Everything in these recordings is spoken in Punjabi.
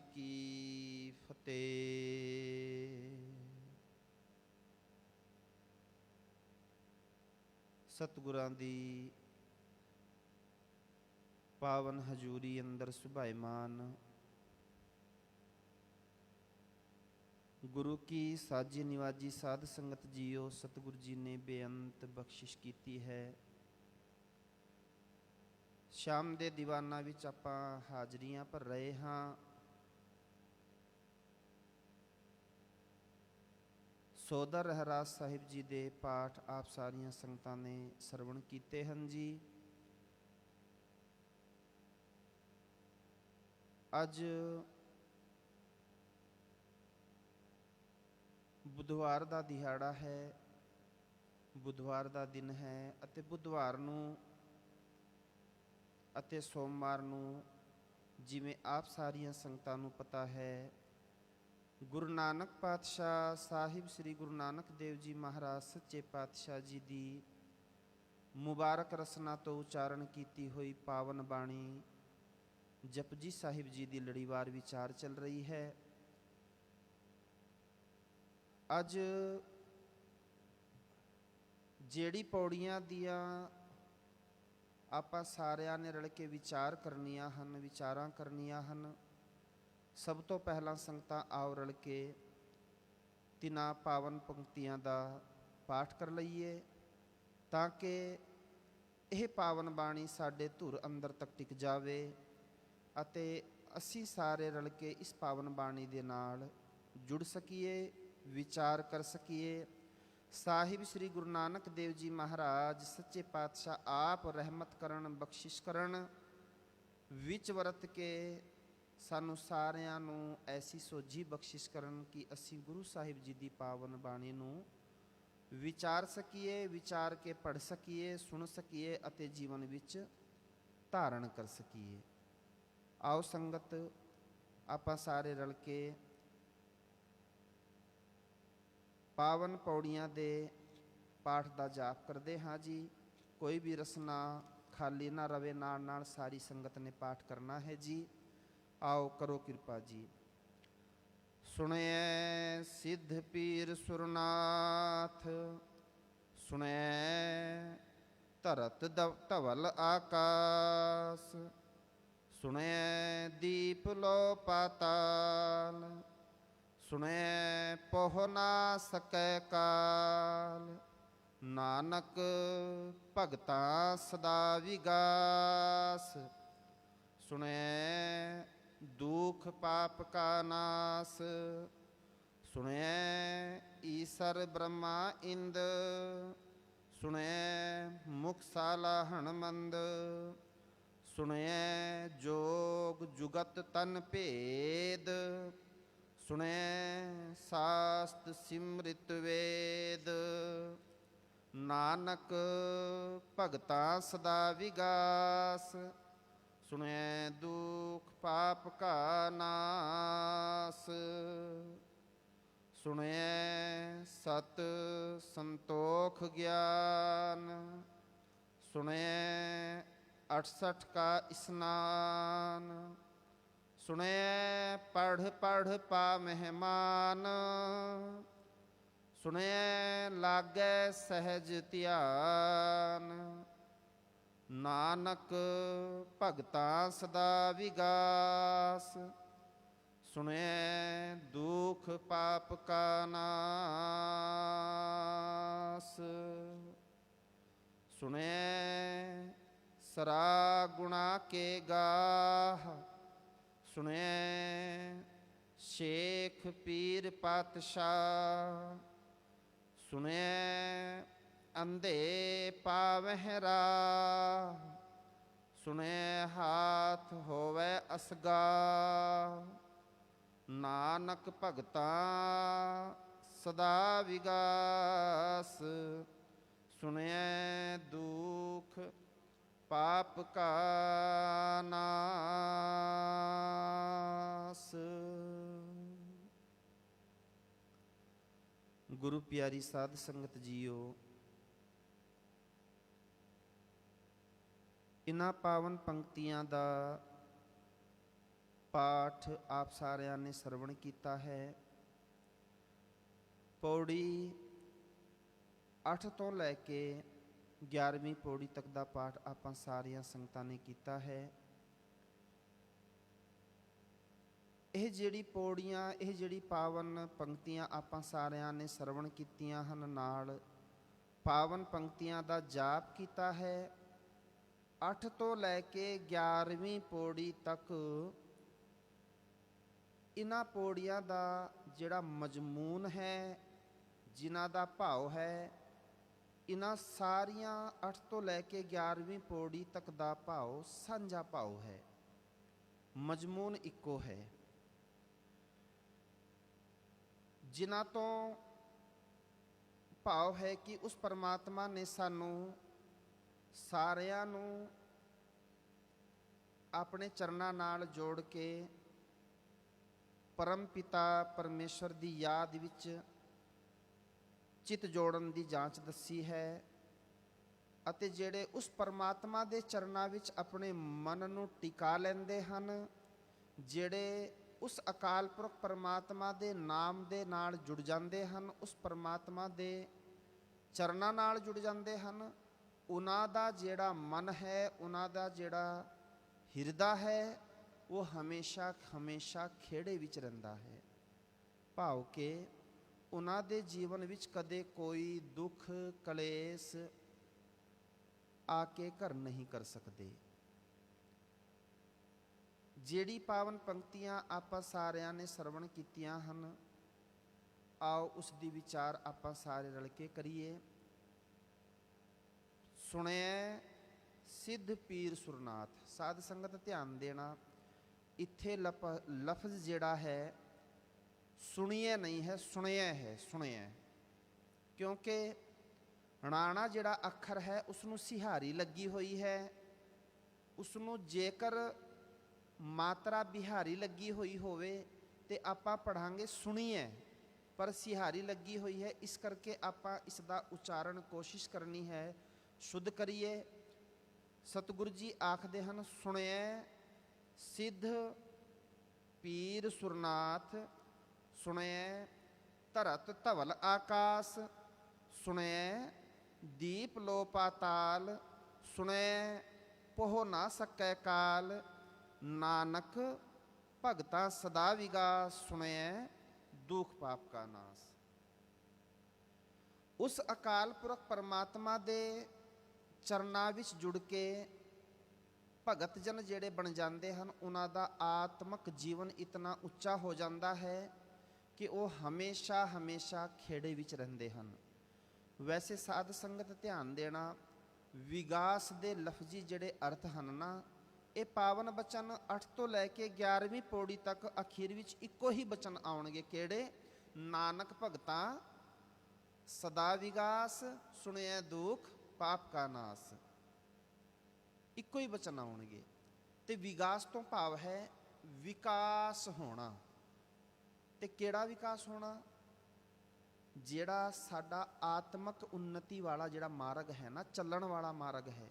की फतेह। सतगुरां दी पावन हजूरी अंदर सुभाईमान गुरु की साजी निवाजी साध संगत जीओ, सतगुरु जी ने बेअंत बख्शिश की है। शाम दे दीवाना विच आपां हाजरियां भर रहे हाँ। सौदर रहराज साहिब जी दे पाठ आप सारियां संगतां ने सरवण कीते हन जी। अज बुधवार दा दिहाड़ा है, बुधवार दा दिन है अते बुधवार नूं ਅਤੇ सोमवार ਨੂੰ ਜਿਵੇਂ ਆਪ ਸਾਰੀਆਂ ਸੰਗਤਾਂ ਨੂੰ ਪਤਾ ਹੈ, ਗੁਰੂ ਨਾਨਕ ਪਾਤਸ਼ਾਹ ਸਾਹਿਬ ਸ੍ਰੀ ਗੁਰੂ ਨਾਨਕ ਦੇਵ ਜੀ ਮਹਾਰਾਜ ਸੱਚੇ ਪਾਤਸ਼ਾਹ ਜੀ ਦੀ ਮੁਬਾਰਕ ਰਸਨਾ ਤੋਂ ਉਚਾਰਨ ਕੀਤੀ ਹੋਈ ਪਾਵਨ ਬਾਣੀ ਜਪਜੀ ਸਾਹਿਬ ਜੀ ਦੀ ਲੜੀਵਾਰ ਵਿਚਾਰ ਚੱਲ ਰਹੀ ਹੈ। ਅੱਜ ਜਿਹੜੀ ਪੌੜੀਆਂ ਦੀਆਂ ਆਪਾਂ ਸਾਰਿਆਂ ਨੇ ਰਲ ਕੇ ਵਿਚਾਰ ਕਰਨੀਆਂ ਹਨ, ਵਿਚਾਰਾਂ ਕਰਨੀਆਂ ਹਨ, ਸਭ ਤੋਂ ਪਹਿਲਾਂ ਸੰਗਤਾਂ ਆਓ ਰਲ ਕੇ ਤਿੰਨਾਂ ਪਾਵਨ ਪੰਕਤੀਆਂ ਦਾ ਪਾਠ ਕਰ ਲਈਏ ਤਾਂ ਕਿ ਇਹ ਪਾਵਨ ਬਾਣੀ ਸਾਡੇ ਧੁਰ ਅੰਦਰ ਤੱਕ ਟਿਕ ਜਾਵੇ ਅਤੇ ਅਸੀਂ ਸਾਰੇ ਰਲ ਕੇ ਇਸ ਪਾਵਨ ਬਾਣੀ ਦੇ ਨਾਲ ਜੁੜ ਸਕੀਏ, ਵਿਚਾਰ ਕਰ ਸਕੀਏ। ਸਾਹਿਬ ਸ੍ਰੀ ਗੁਰੂ ਨਾਨਕ ਦੇਵ ਜੀ ਮਹਾਰਾਜ ਸੱਚੇ ਪਾਤਸ਼ਾਹ ਆਪ ਰਹਿਮਤ ਕਰਨ, ਬਖਸ਼ਿਸ਼ ਕਰਨ, ਵਿੱਚ ਵਰਤ ਕੇ ਸਾਨੂੰ ਸਾਰਿਆਂ ਨੂੰ ਐਸੀ ਸੋਝੀ ਬਖਸ਼ਿਸ਼ ਕਰਨ ਕਿ ਅਸੀਂ ਗੁਰੂ ਸਾਹਿਬ ਜੀ ਦੀ ਪਾਵਨ ਬਾਣੀ ਨੂੰ ਵਿਚਾਰ ਸਕੀਏ, ਵਿਚਾਰ ਕੇ ਪੜ੍ਹ ਸਕੀਏ, ਸੁਣ ਸਕੀਏ ਅਤੇ ਜੀਵਨ ਵਿੱਚ ਧਾਰਨ ਕਰ ਸਕੀਏ। ਆਓ ਸੰਗਤ ਆਪਾਂ ਸਾਰੇ ਰਲ ਕੇ पावन पौड़ियां दे पाठ का जाप करते हाँ जी। कोई भी रसना खाली ना रवे, नाल नाल सारी संगत ने पाठ करना है जी। आओ करो कृपा जी। सुने सिद्ध पीर सुरनाथ, सुने धरत धवल आकाश, सुने दीप लो पाताल, सुने पोह ना सकै काल, नानक भगता सदा विगास, सुने दुख पाप का नास, सुने ईसर ब्रह्मा इंद, सुने मुखशाला हणमंद, सुने जोग जुगत तन भेद, सुने शास्त्र सिमृत वेद, नानक भगता सदा विगास, सुने दुख पाप का नास, सुने सत संतोख ज्ञान, सुने 68 का स्नान, सुने पढ़ पढ़ पा मेहमान, सुने लागे सहज ध्यान, नानक भगता सदा विगास, सुने दुख पाप का नास, सुने सरा गुणा के गाह, सुने शेख पीर पातशाह, सुने अंधे पावह राह, सुने हाथ होवे असगा, नानक भगता सदा विगास, सुने दुख पाप का नास। गुरु प्यारी साध संगत जीओ, इन्हां पावन पंक्तियां दा ਪਾਠ ਆਪ ਸਾਰਿਆਂ ਨੇ ਸਰਵਣ ਕੀਤਾ ਹੈ। ਪੌੜੀ 8 ਤੋਂ ਲੈ ਕੇ 11ਵੀਂ ਪੌੜੀ ਤੱਕ ਦਾ ਪਾਠ ਆਪਾਂ ਸਾਰੀਆਂ ਸੰਗਤਾਂ ਨੇ ਕੀਤਾ ਹੈ। ਇਹ ਜਿਹੜੀ ਪੌੜੀਆਂ, ਇਹ ਜਿਹੜੀ ਪਾਵਨ ਪੰਕਤੀਆਂ ਆਪਾਂ ਸਾਰਿਆਂ ਨੇ ਸਰਵਣ ਕੀਤੀਆਂ ਹਨ, ਨਾਲ ਪਾਵਨ ਪੰਕਤੀਆਂ ਦਾ ਜਾਪ ਕੀਤਾ ਹੈ। 8 ਤੋਂ ਲੈ ਕੇ 11ਵੀਂ ਪੌੜੀ ਤੱਕ ਇਹਨਾਂ ਪੌੜੀਆਂ ਦਾ ਜਿਹੜਾ ਮਜ਼ਮੂਨ ਹੈ, ਜਿਨ੍ਹਾਂ ਦਾ ਭਾਵ ਹੈ, ਇਹਨਾਂ ਸਾਰੀਆਂ 8 ਤੋਂ ਲੈ ਕੇ 11ਵੀਂ ਪੌੜੀ ਤੱਕ ਦਾ ਭਾਵ ਸਾਂਝਾ ਭਾਵ ਹੈ, ਮਜ਼ਮੂਨ ਇੱਕੋ ਹੈ। ਜਿਨ੍ਹਾਂ ਤੋਂ ਭਾਵ ਹੈ ਕਿ ਉਸ ਪਰਮਾਤਮਾ ਨੇ ਸਾਨੂੰ ਸਾਰਿਆਂ ਨੂੰ ਆਪਣੇ ਚਰਨਾਂ ਨਾਲ ਜੋੜ ਕੇ ਪਰਮ ਪਿਤਾ ਪਰਮੇਸ਼ਵਰ ਦੀ ਯਾਦ ਵਿੱਚ ਚਿੱਤ ਜੋੜਨ ਦੀ ਜਾਂਚ ਦੱਸੀ ਹੈ, ਅਤੇ ਜਿਹੜੇ ਉਸ ਪਰਮਾਤਮਾ ਦੇ ਚਰਨਾਂ ਵਿੱਚ ਆਪਣੇ ਮਨ ਨੂੰ ਟਿਕਾ ਲੈਂਦੇ ਹਨ, ਜਿਹੜੇ ਉਸ ਅਕਾਲ ਪੁਰਖ ਪਰਮਾਤਮਾ ਦੇ ਨਾਮ ਦੇ ਨਾਲ ਜੁੜ ਜਾਂਦੇ ਹਨ, ਉਸ ਪਰਮਾਤਮਾ ਦੇ ਚਰਨਾਂ ਨਾਲ ਜੁੜ ਜਾਂਦੇ ਹਨ, ਉਹਨਾਂ ਦਾ ਜਿਹੜਾ ਮਨ ਹੈ, ਉਹਨਾਂ ਦਾ ਜਿਹੜਾ ਹਿਰਦਾ ਹੈ, ਉਹ ਹਮੇਸ਼ਾ ਹਮੇਸ਼ਾ ਖੇੜੇ ਵਿੱਚ ਰਹਿੰਦਾ ਹੈ। ਭਾਵ ਕਿ ਉਹਨਾਂ ਦੇ ਜੀਵਨ ਵਿੱਚ ਕਦੇ ਕੋਈ ਦੁੱਖ ਕਲੇਸ਼ ਆ ਕੇ ਘਰ ਨਹੀਂ ਕਰ ਸਕਦੇ। ਜਿਹੜੀ ਪਾਵਨ ਪੰਕਤੀਆਂ ਆਪਾਂ ਸਾਰਿਆਂ ਨੇ ਸਰਵਣ ਕੀਤੀਆਂ ਹਨ, ਆਓ ਉਸ ਦੀ ਵਿਚਾਰ ਆਪਾਂ ਸਾਰੇ ਰਲ ਕੇ ਕਰੀਏ। ਸੁਣਿਐ ਸਿੱਧ ਪੀਰ ਸੁਰਨਾਥ। ਸਾਧ ਸੰਗਤ ਧਿਆਨ ਦੇਣਾ, ਇੱਥੇ ਲਫ਼ਜ਼ ਜਿਹੜਾ ਹੈ ਸੁਣੀਏ ਨਹੀਂ ਹੈ, ਸੁਣਿਐ ਹੈ, ਸੁਣਿਐ। ਕਿਉਂਕਿ ਣਾਣਾ ਜਿਹੜਾ ਅੱਖਰ ਹੈ ਉਸਨੂੰ ਸਿਹਾਰੀ ਲੱਗੀ ਹੋਈ ਹੈ, ਉਸਨੂੰ ਜੇਕਰ ਮਾਤਰਾ ਬਿਹਾਰੀ ਲੱਗੀ ਹੋਈ ਹੋਵੇ ਤੇ ਆਪਾਂ ਪੜਾਂਗੇ ਸੁਣੀਏ, ਪਰ ਸਿਹਾਰੀ ਲੱਗੀ ਹੋਈ ਹੈ, ਇਸ ਕਰਕੇ ਆਪਾਂ ਇਸ ਦਾ ਉਚਾਰਨ ਕੋਸ਼ਿਸ਼ ਕਰਨੀ ਹੈ, ਸ਼ੁੱਧ ਕਰੀਏ। ਸਤਿਗੁਰੂ ਜੀ ਆਖਦੇ ਹਨ, ਸੁਣਿਐ ਸਿੱਧ ਪੀਰ ਸੁਰਨਾਥ, ਸੁਣਿਐ ਧਰਤ ਧਵਲ ਆਕਾਸ, ਸੁਣਿਐ ਦੀਪ ਲੋ ਪਾਤਾਲ, ਸੁਣਿਐ ਪੋਹ ਨਾ ਸਕੈ ਕਾਲ, ਨਾਨਕ ਭਗਤਾ ਸਦਾ ਵਿਗਾਸ, ਸੁਣਿਐ ਦੁਖ ਪਾਪ ਕਾ ਨਾਸ। ਉਸ ਅਕਾਲ ਪੁਰਖ ਪਰਮਾਤਮਾ ਦੇ ਚਰਨਾਂ ਵਿੱਚ ਜੁੜ ਕੇ ਭਗਤ ਜਨ ਜਿਹੜੇ ਬਣ ਜਾਂਦੇ ਹਨ, ਉਹਨਾਂ ਦਾ ਆਤਮਕ ਜੀਵਨ ਇਤਨਾ ਉੱਚਾ ਹੋ ਜਾਂਦਾ ਹੈ ਕਿ ਉਹ ਹਮੇਸ਼ਾ ਹਮੇਸ਼ਾ ਖੇੜੇ ਵਿੱਚ ਰਹਿੰਦੇ ਹਨ। ਵੈਸੇ ਸਾਧ ਸੰਗਤ ਧਿਆਨ ਦੇਣਾ, ਵਿਗਾਸ ਦੇ ਲਫ਼ਜ਼ੀ ਜਿਹੜੇ ਅਰਥ ਹਨ ਨਾ, ਇਹ ਪਾਵਨ ਬਚਨ 8 ਤੋਂ ਲੈ ਕੇ 11ਵੀਂ ਪੌੜੀ ਤੱਕ ਅਖੀਰ ਵਿੱਚ ਇੱਕੋ ਹੀ ਬਚਨ ਆਉਣਗੇ। ਕਿਹੜੇ? ਨਾਨਕ ਭਗਤਾ ਸਦਾ ਵਿਗਾਸ, ਸੁਣਿਐ ਦੁਖ ਪਾਪ ਕਾ ਨਾਸ। ਇੱਕੋ ਹੀ ਬਚਨ ਆਉਣਗੇ। ਤੇ ਵਿਗਾਸ ਤੋਂ ਭਾਵ ਹੈ ਵਿਕਾਸ ਹੋਣਾ। ਤੇ ਕਿਹੜਾ ਵਿਕਾਸ ਹੋਣਾ? ਜਿਹੜਾ ਸਾਡਾ ਆਤਮਕ ਉન્નਤੀ ਵਾਲਾ ਜਿਹੜਾ ਮਾਰਗ ਹੈ ਨਾ, ਚੱਲਣ ਵਾਲਾ ਮਾਰਗ ਹੈ,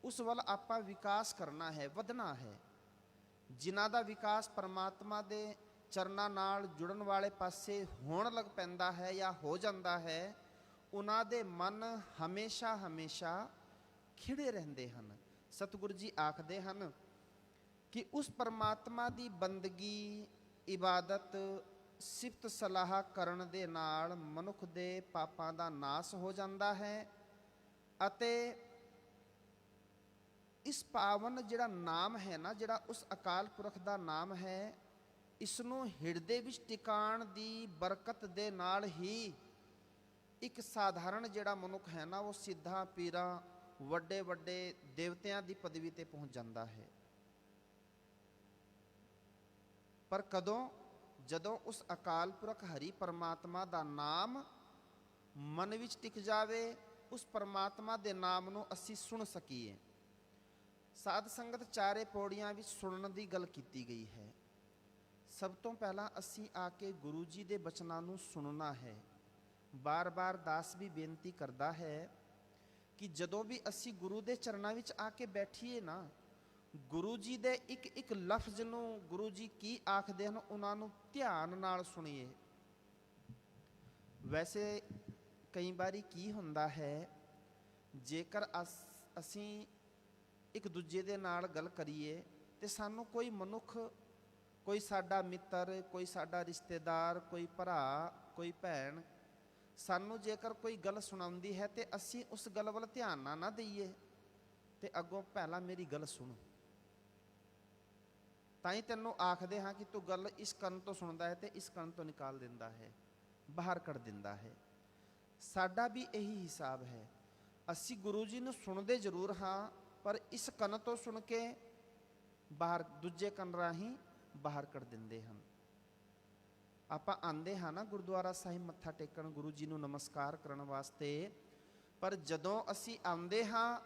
ਉਸ ਵੱਲ ਆਪਾਂ ਵਿਕਾਸ ਕਰਨਾ ਹੈ, ਵਧਣਾ ਹੈ। ਜਿਨ੍ਹਾਂ ਦਾ ਵਿਕਾਸ ਪਰਮਾਤਮਾ ਦੇ ਚਰਨਾਂ ਨਾਲ ਜੁੜਨ ਵਾਲੇ ਪਾਸੇ ਹੋਣ ਲੱਗ ਪੈਂਦਾ ਹੈ ਜਾਂ ਹੋ ਜਾਂਦਾ ਹੈ, ਉਹਨਾਂ ਦੇ ਮਨ ਹਮੇਸ਼ਾ ਹਮੇਸ਼ਾ ਖਿੜੇ ਰਹਿੰਦੇ ਹਨ। ਸਤਿਗੁਰੂ ਜੀ ਆਖਦੇ ਹਨ ਕਿ ਉਸ ਪਰਮਾਤਮਾ ਦੀ ਬੰਦਗੀ, ਇਬਾਦਤ, ਸਿਫਤ ਸਲਾਹ ਕਰਨ ਦੇ ਨਾਲ ਮਨੁੱਖ ਦੇ ਪਾਪਾਂ ਦਾ ਨਾਸ ਹੋ ਜਾਂਦਾ ਹੈ, ਅਤੇ ਇਸ ਪਾਵਨ ਜਿਹੜਾ ਨਾਮ ਹੈ ਨਾ, ਜਿਹੜਾ ਉਸ ਅਕਾਲ ਪੁਰਖ ਦਾ ਨਾਮ ਹੈ, ਇਸ ਨੂੰ ਹਿਰਦੇ ਵਿੱਚ ਟਿਕਾਣ ਦੀ ਬਰਕਤ ਦੇ ਨਾਲ ਹੀ ਇੱਕ ਸਾਧਾਰਨ ਜਿਹੜਾ ਮਨੁੱਖ ਹੈ ਨਾ, ਉਹ ਸਿੱਧਾਂ ਪੀਰਾਂ, ਵੱਡੇ ਵੱਡੇ ਦੇਵਤਿਆਂ ਦੀ ਪਦਵੀ ਤੇ ਪਹੁੰਚ ਜਾਂਦਾ ਹੈ। ਪਰ ਕਦੋਂ? ਜਦੋਂ ਉਸ ਅਕਾਲ ਪੁਰਖ ਹਰੀ ਪਰਮਾਤਮਾ ਦਾ ਨਾਮ ਮਨ ਵਿੱਚ ਟਿਕ ਜਾਵੇ, ਉਸ ਪਰਮਾਤਮਾ ਦੇ ਨਾਮ ਨੂੰ ਅਸੀਂ ਸੁਣ ਸਕੀਏ। ਸਾਧ ਸੰਗਤ ਚਾਰੇ ਪੌੜੀਆਂ ਵਿੱਚ ਸੁਣਨ ਦੀ ਗੱਲ ਕੀਤੀ ਗਈ ਹੈ। ਸਭ ਤੋਂ ਪਹਿਲਾਂ ਅਸੀਂ ਆ ਕੇ ਗੁਰੂ ਜੀ ਦੇ ਬਚਨਾਂ ਨੂੰ ਸੁਣਨਾ ਹੈ। ਬਾਰ-ਬਾਰ ਦਾਸ ਵੀ ਬੇਨਤੀ ਕਰਦਾ ਹੈ ਕਿ ਜਦੋਂ ਵੀ ਅਸੀਂ ਗੁਰੂ ਦੇ ਚਰਨਾਂ ਵਿੱਚ ਆ ਕੇ ਬੈਠੀਏ ਨਾ, ਗੁਰੂ ਜੀ ਦੇ ਇੱਕ ਇੱਕ ਲਫ਼ਜ਼ ਨੂੰ ਗੁਰੂ ਜੀ ਕੀ ਆਖਦੇ ਹਨ ਉਹਨਾਂ ਨੂੰ ਧਿਆਨ ਨਾਲ ਸੁਣੀਏ। ਵੈਸੇ ਕਈ ਵਾਰੀ ਕੀ ਹੁੰਦਾ ਹੈ, ਜੇਕਰ ਅਸੀਂ ਇੱਕ ਦੂਜੇ ਦੇ ਨਾਲ ਗੱਲ ਕਰੀਏ ਤੇ ਸਾਨੂੰ ਕੋਈ ਮਨੁੱਖ, ਕੋਈ ਸਾਡਾ ਮਿੱਤਰ, ਕੋਈ ਸਾਡਾ ਰਿਸ਼ਤੇਦਾਰ, ਕੋਈ ਭਰਾ, ਕੋਈ ਭੈਣ ਸਾਨੂੰ ਜੇਕਰ ਕੋਈ ਗੱਲ ਸੁਣਾਉਂਦੀ ਹੈ ਤੇ ਅਸੀਂ ਉਸ ਗੱਲ ਵੱਲ ਧਿਆਨ ਨਾ ਦਈਏ ਤੇ ਅੱਗੋਂ ਪਹਿਲਾਂ ਮੇਰੀ ਗੱਲ ਸੁਣ, ਤਾਂ ਹੀ ਤੈਨੂੰ ਆਖਦੇ ਹਾਂ ਕਿ ਤੂੰ ਗੱਲ ਇਸ ਕੰਨ ਤੋਂ ਸੁਣਦਾ ਹੈ ਤੇ ਇਸ ਕੰਨ ਤੋਂ ਨਿਕਾਲ ਦਿੰਦਾ ਹੈ, ਬਾਹਰ ਕੱਢ ਦਿੰਦਾ ਹੈ। ਸਾਡਾ ਵੀ ਇਹੀ ਹਿਸਾਬ ਹੈ। ਅਸੀਂ ਗੁਰੂ ਜੀ ਨੂੰ ਸੁਣਦੇ ਜ਼ਰੂਰ ਹਾਂ, ਪਰ ਇਸ ਕੰਨ ਤੋਂ ਸੁਣ ਕੇ ਬਾਹਰ ਦੂਜੇ ਕੰਨ ਰਾਹੀਂ ਬਾਹਰ ਕੱਢ ਦਿੰਦੇ ਹਨ। ਆਪਾਂ ਆਉਂਦੇ ਹਾਂ ਨਾ ਗੁਰਦੁਆਰਾ ਸਾਹਿਬ ਮੱਥਾ ਟੇਕਣ, ਗੁਰੂ ਜੀ ਨੂੰ ਨਮਸਕਾਰ ਕਰਨ ਵਾਸਤੇ, ਪਰ ਜਦੋਂ ਅਸੀਂ ਆਉਂਦੇ ਹਾਂ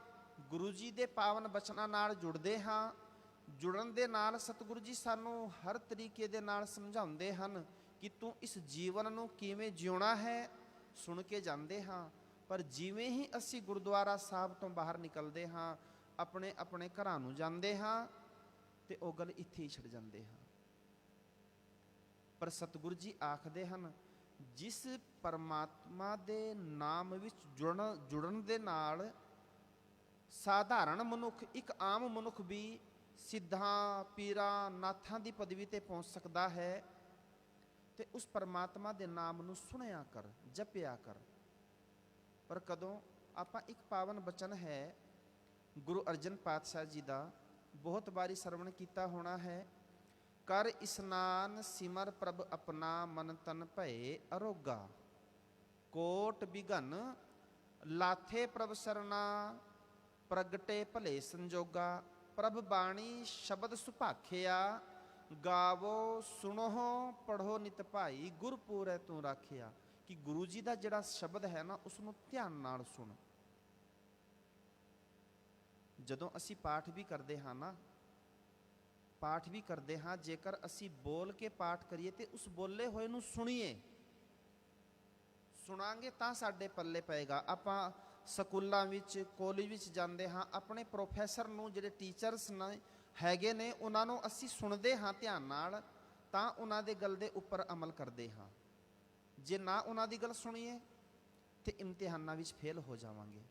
ਗੁਰੂ ਜੀ ਦੇ ਪਾਵਨ ਬਚਨਾਂ ਨਾਲ ਜੁੜਦੇ ਹਾਂ, ਜੁੜਨ ਦੇ ਨਾਲ ਸਤਿਗੁਰੂ ਜੀ ਸਾਨੂੰ ਹਰ ਤਰੀਕੇ ਦੇ ਨਾਲ ਸਮਝਾਉਂਦੇ ਹਨ ਕਿ ਤੂੰ ਇਸ ਜੀਵਨ ਨੂੰ ਕਿਵੇਂ ਜਿਉਣਾ ਹੈ, ਸੁਣ ਕੇ ਜਾਂਦੇ ਹਾਂ। ਪਰ ਜਿਵੇਂ ਹੀ ਅਸੀਂ ਗੁਰਦੁਆਰਾ ਸਾਹਿਬ ਤੋਂ ਬਾਹਰ ਨਿਕਲਦੇ ਹਾਂ, ਆਪਣੇ ਆਪਣੇ ਘਰਾਂ ਨੂੰ ਜਾਂਦੇ ਹਾਂ ਤੇ ਉਹ ਗੱਲ ਇੱਥੇ ਹੀ ਛੱਡ ਜਾਂਦੇ ਹਾਂ। ਪਰ ਸਤਿਗੁਰੂ ਜੀ ਆਖਦੇ ਹਨ, ਜਿਸ ਪਰਮਾਤਮਾ ਦੇ ਨਾਮ ਵਿੱਚ ਜੁੜਨ ਦੇ ਨਾਲ ਸਾਧਾਰਨ ਮਨੁੱਖ, ਇੱਕ ਆਮ ਮਨੁੱਖ ਵੀ ਸਿੱਧਾਂ, ਪੀਰਾਂ, ਨਾਥਾਂ ਦੀ ਪਦਵੀ ਤੇ ਪਹੁੰਚ ਸਕਦਾ ਹੈ। ਤੇ ਉਸ ਪਰਮਾਤਮਾ ਦੇ ਨਾਮ ਨੂੰ ਸੁਣਿਆ ਕਰ, ਜਪਿਆ ਕਰ। ਪਰ ਕਦੋਂ? ਆਪਾਂ ਇੱਕ ਪਾਵਨ ਬਚਨ ਹੈ ਗੁਰੂ ਅਰਜਨ ਪਾਤਸ਼ਾਹ ਜੀ ਦਾ, ਬਹੁਤ ਵਾਰੀ ਸਰਵਣ ਕੀਤਾ ਹੋਣਾ ਹੈ। ਕਰ ਇਸਨਾਨ ਸਿਮਰ ਪ੍ਰਭ ਆਪਣਾ, ਮਨ ਤਨ ਭਏ ਅਰੋਗਾ। ਕੋਟ ਬਿਘਨ ਲਾਥੇ ਪ੍ਰਭ ਸਰਨਾ, ਪ੍ਰਗਟੇ ਭਲੇ ਸੰਜੋਗਾ। ਪ੍ਰਭ ਬਾਣੀ ਸ਼ਬਦ ਸੁਭਾਖਿਆ, ਗਾਵੋ ਸੁਣੋ ਪੜ੍ਹੋ ਨਿਤ ਭਾਈ। ਗੁਰਪੂਰੈ ਤੂੰ ਰਾਖਿਆ। ਕਿ ਗੁਰੂ ਜੀ ਦਾ ਜਿਹੜਾ ਸ਼ਬਦ ਹੈ ਨਾ, ਉਸ ਨੂੰ ਧਿਆਨ ਨਾਲ ਸੁਣ। ਜਦੋਂ ਅਸੀਂ ਪਾਠ ਵੀ ਕਰਦੇ ਹਾਂ ਨਾ, ਪਾਠ ਵੀ ਕਰਦੇ ਹਾਂ, ਜੇਕਰ ਅਸੀਂ ਬੋਲ ਕੇ ਪਾਠ ਕਰੀਏ ਤੇ ਉਸ ਬੋਲੇ ਹੋਏ ਨੂੰ ਸੁਣੀਏ, ਸੁਣਾਂਗੇ ਤਾਂ ਸਾਡੇ ਪੱਲੇ ਪਏਗਾ। ਆਪਾਂ ਸਕੂਲਾਂ ਵਿੱਚ, ਕਾਲਜ ਵਿੱਚ ਜਾਂਦੇ ਹਾਂ, ਆਪਣੇ ਪ੍ਰੋਫੈਸਰ ਨੂੰ, ਜਿਹੜੇ ਟੀਚਰਸ ਨੇ ਹੈਗੇ ਨੇ, ਉਹਨਾਂ ਨੂੰ ਅਸੀਂ ਸੁਣਦੇ ਹਾਂ ਧਿਆਨ ਨਾਲ, ਤਾਂ ਉਹਨਾਂ ਦੇ ਗੱਲ ਦੇ ਉੱਪਰ ਅਮਲ ਕਰਦੇ ਹਾਂ। ਜੇ ਨਾ ਉਹਨਾਂ ਦੀ ਗੱਲ ਸੁਣੀਏ ਤੇ ਇਮਤਿਹਾਨਾਂ ਵਿੱਚ ਫੇਲ ਹੋ ਜਾਵਾਂਗੇ।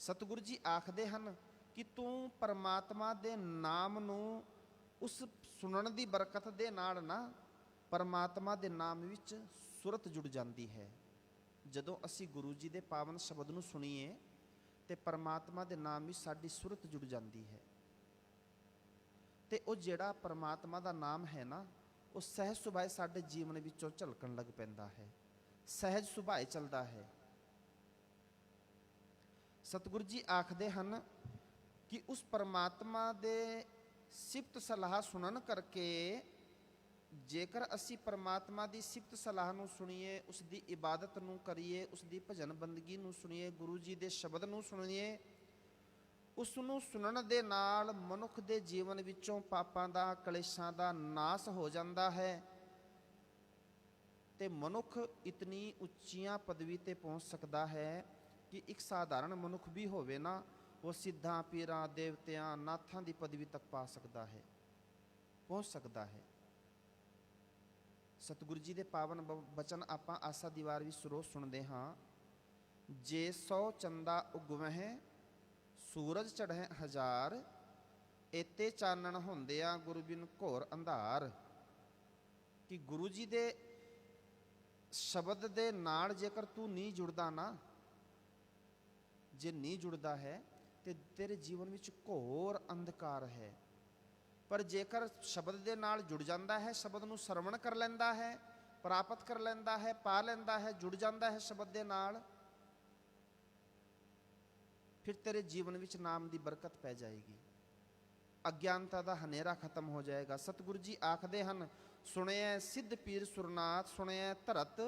ਸਤਿਗੁਰੂ ਜੀ ਆਖਦੇ ਹਨ ਕਿ ਤੂੰ ਪਰਮਾਤਮਾ ਦੇ ਨਾਮ ਨੂੰ ਉਸ ਸੁਣਨ ਦੀ ਬਰਕਤ ਦੇ ਨਾਲ ਨਾ, ਪਰਮਾਤਮਾ ਦੇ ਨਾਮ ਵਿੱਚ ਸੁਰਤ ਜੁੜ ਜਾਂਦੀ ਹੈ। ਜਦੋਂ ਅਸੀਂ ਗੁਰੂ ਜੀ ਦੇ ਪਾਵਨ ਸ਼ਬਦ ਨੂੰ ਸੁਣੀਏ ਤੇ ਪਰਮਾਤਮਾ ਦੇ ਨਾਮ ਵਿੱਚ ਸਾਡੀ ਸੁਰਤ ਜੁੜ ਜਾਂਦੀ ਹੈ। ਤੇ ਉਹ ਜਿਹੜਾ ਪਰਮਾਤਮਾ ਦਾ ਨਾਮ ਹੈ ਨਾ, ਉਹ ਸਹਿਜ ਸੁਭਾਏ ਸਾਡੇ ਜੀਵਨ ਵਿੱਚੋਂ ਝਲਕਣ ਲੱਗ ਪੈਂਦਾ ਹੈ, ਸਹਿਜ ਸੁਭਾਏ ਚੱਲਦਾ ਹੈ। ਸਤਿਗੁਰੂ ਜੀ ਆਖਦੇ ਹਨ ਕਿ ਉਸ ਪਰਮਾਤਮਾ ਦੇ ਸਿਫਤ ਸਲਾਹ ਸੁਣਨ ਕਰਕੇ, ਜੇਕਰ ਅਸੀਂ ਪਰਮਾਤਮਾ ਦੀ ਸਿਫਤ ਸਲਾਹ ਨੂੰ ਸੁਣੀਏ, ਉਸ ਦੀ ਇਬਾਦਤ ਨੂੰ ਕਰੀਏ, ਉਸ ਦੀ ਭਜਨ ਬੰਦਗੀ ਨੂੰ ਸੁਣੀਏ, ਗੁਰੂ ਜੀ ਦੇ ਸ਼ਬਦ ਨੂੰ ਸੁਣੀਏ, ਉਸ ਨੂੰ ਸੁਣਨ ਦੇ ਨਾਲ ਮਨੁੱਖ ਦੇ ਜੀਵਨ ਵਿੱਚੋਂ ਪਾਪਾਂ ਦਾ, ਕਲੇਸ਼ਾਂ ਦਾ ਨਾਸ ਹੋ ਜਾਂਦਾ ਹੈ ਤੇ ਮਨੁੱਖ ਇਤਨੀ ਉੱਚੀਆਂ ਪਦਵੀ ਤੇ ਪਹੁੰਚ ਸਕਦਾ ਹੈ ਕਿ ਇੱਕ ਸਾਧਾਰਨ ਮਨੁੱਖ ਵੀ ਹੋਵੇ ਨਾ, ਉਹ ਸਿੱਧਾਂ, ਪੀਰਾਂ, ਦੇਵਤਿਆਂ, ਨਾਥਾਂ ਦੀ ਪਦਵੀ ਤੱਕ ਪਾ ਸਕਦਾ ਹੈ, ਪਹੁੰਚ ਸਕਦਾ ਹੈ। ਸਤਿਗੁਰੂ ਜੀ ਦੇ ਪਾਵਨ ਬਚਨ ਆਪਾਂ ਆਸਾ ਦੀਵਾਰ ਵਿੱਚ ਰੋਜ਼ ਸੁਣਦੇ ਹਾਂ। ਜੇ 100 ਚੰਦਾ ਉਗਵਹਿ, ਸੂਰਜ ਚੜ੍ਹੈ ਹਜ਼ਾਰ। ਏਤੇ ਚਾਨਣ ਹੁੰਦਿਆਂ ਗੁਰੂ ਬਿਨ ਘੋਰ ਅੰਧਾਰ। ਕਿ ਗੁਰੂ ਜੀ ਦੇ ਸ਼ਬਦ ਦੇ ਨਾਲ ਜੇਕਰ ਤੂੰ ਨਹੀਂ ਜੁੜਦਾ ਨਾ, ਜੇ ਨਹੀਂ ਜੁੜਦਾ ਹੈ ਤੇ ਤੇਰੇ ਜੀਵਨ ਵਿੱਚ ਘੋਰ ਅੰਧਕਾਰ ਹੈ। ਪਰ ਜੇਕਰ ਸ਼ਬਦ ਦੇ ਨਾਲ ਜੁੜ ਜਾਂਦਾ ਹੈ, ਸ਼ਬਦ ਨੂੰ ਸਰਵਣ ਕਰ ਲੈਂਦਾ ਹੈ, ਪ੍ਰਾਪਤ ਕਰ ਲੈਂਦਾ ਹੈ, ਪਾ ਲੈਂਦਾ ਹੈ, ਜੁੜ ਜਾਂਦਾ ਹੈ ਸ਼ਬਦ ਦੇ ਨਾਲ, ਫਿਰ ਤੇਰੇ ਜੀਵਨ ਵਿੱਚ ਨਾਮ ਦੀ ਬਰਕਤ ਪੈ ਜਾਏਗੀ, ਅਗਿਆਨਤਾ ਦਾ ਹਨੇਰਾ ਖਤਮ ਹੋ ਜਾਏਗਾ। ਸਤਿਗੁਰੂ ਜੀ ਆਖਦੇ ਹਨ, ਸੁਣਿਐ ਸਿੱਧ ਪੀਰ ਸੁਰਨਾਥ, ਸੁਣਿਐ ਧਰਤ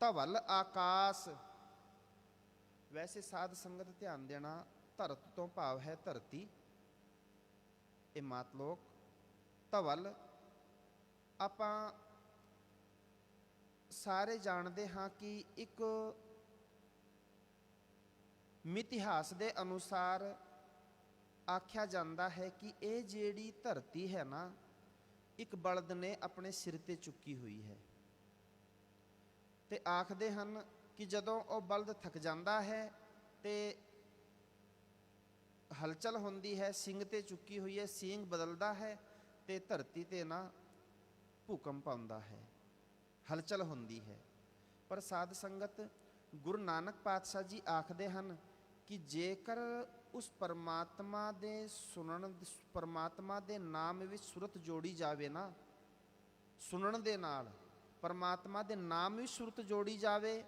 ਧਵਲ ਆਕਾਸ। ਵੈਸੇ ਸਾਧ ਸੰਗਤ ਧਿਆਨ ਦੇਣਾ, ਧਰਤ ਤੋਂ ਭਾਵ ਹੈ ਧਰਤੀ, ਇਹ ਮਾਤਲੋਕ। ਧਵਲ ਆਪਾਂ ਸਾਰੇ ਜਾਣਦੇ ਹਾਂ ਕਿ ਇੱਕ ਮਿਥਿਹਾਸ ਦੇ ਅਨੁਸਾਰ ਆਖਿਆ ਜਾਂਦਾ ਹੈ ਕਿ ਇਹ ਜਿਹੜੀ ਧਰਤੀ ਹੈ ਨਾ, ਇੱਕ ਬਲਦ ਨੇ ਆਪਣੇ ਸਿਰ ਤੇ ਚੁੱਕੀ ਹੋਈ ਹੈ। ਤੇ ਆਖਦੇ ਹਨ ਕਿ ਜਦੋਂ ਉਹ ਬਲਦ ਥੱਕ ਜਾਂਦਾ ਹੈ ਤੇ ਹਲਚਲ ਹੁੰਦੀ ਹੈ, ਸਿੰਗ ਤੇ ਚੁੱਕੀ ਹੋਈ ਹੈ, ਸਿੰਗ ਬਦਲਦਾ ਹੈ ਤੇ ਧਰਤੀ ਤੇ ਨਾ ਭੂਕੰਪ ਆਉਂਦਾ ਹੈ, ਹਲਚਲ ਹੁੰਦੀ ਹੈ। ਪਰ ਸਾਧ ਸੰਗਤ, ਗੁਰੂ ਨਾਨਕ ਪਾਤਸ਼ਾਹ ਜੀ ਆਖਦੇ ਹਨ ਕਿ ਜੇਕਰ ਉਸ ਪਰਮਾਤਮਾ ਦੇ ਨਾਮ ਵਿੱਚ ਸੁਰਤ ਜੋੜੀ ਜਾਵੇ ਨਾ, ਸੁਣਨ ਦੇ ਨਾਲ ਪਰਮਾਤਮਾ ਦੇ ਨਾਮ ਵਿੱਚ ਸੁਰਤ ਜੋੜੀ ਜਾਵੇ,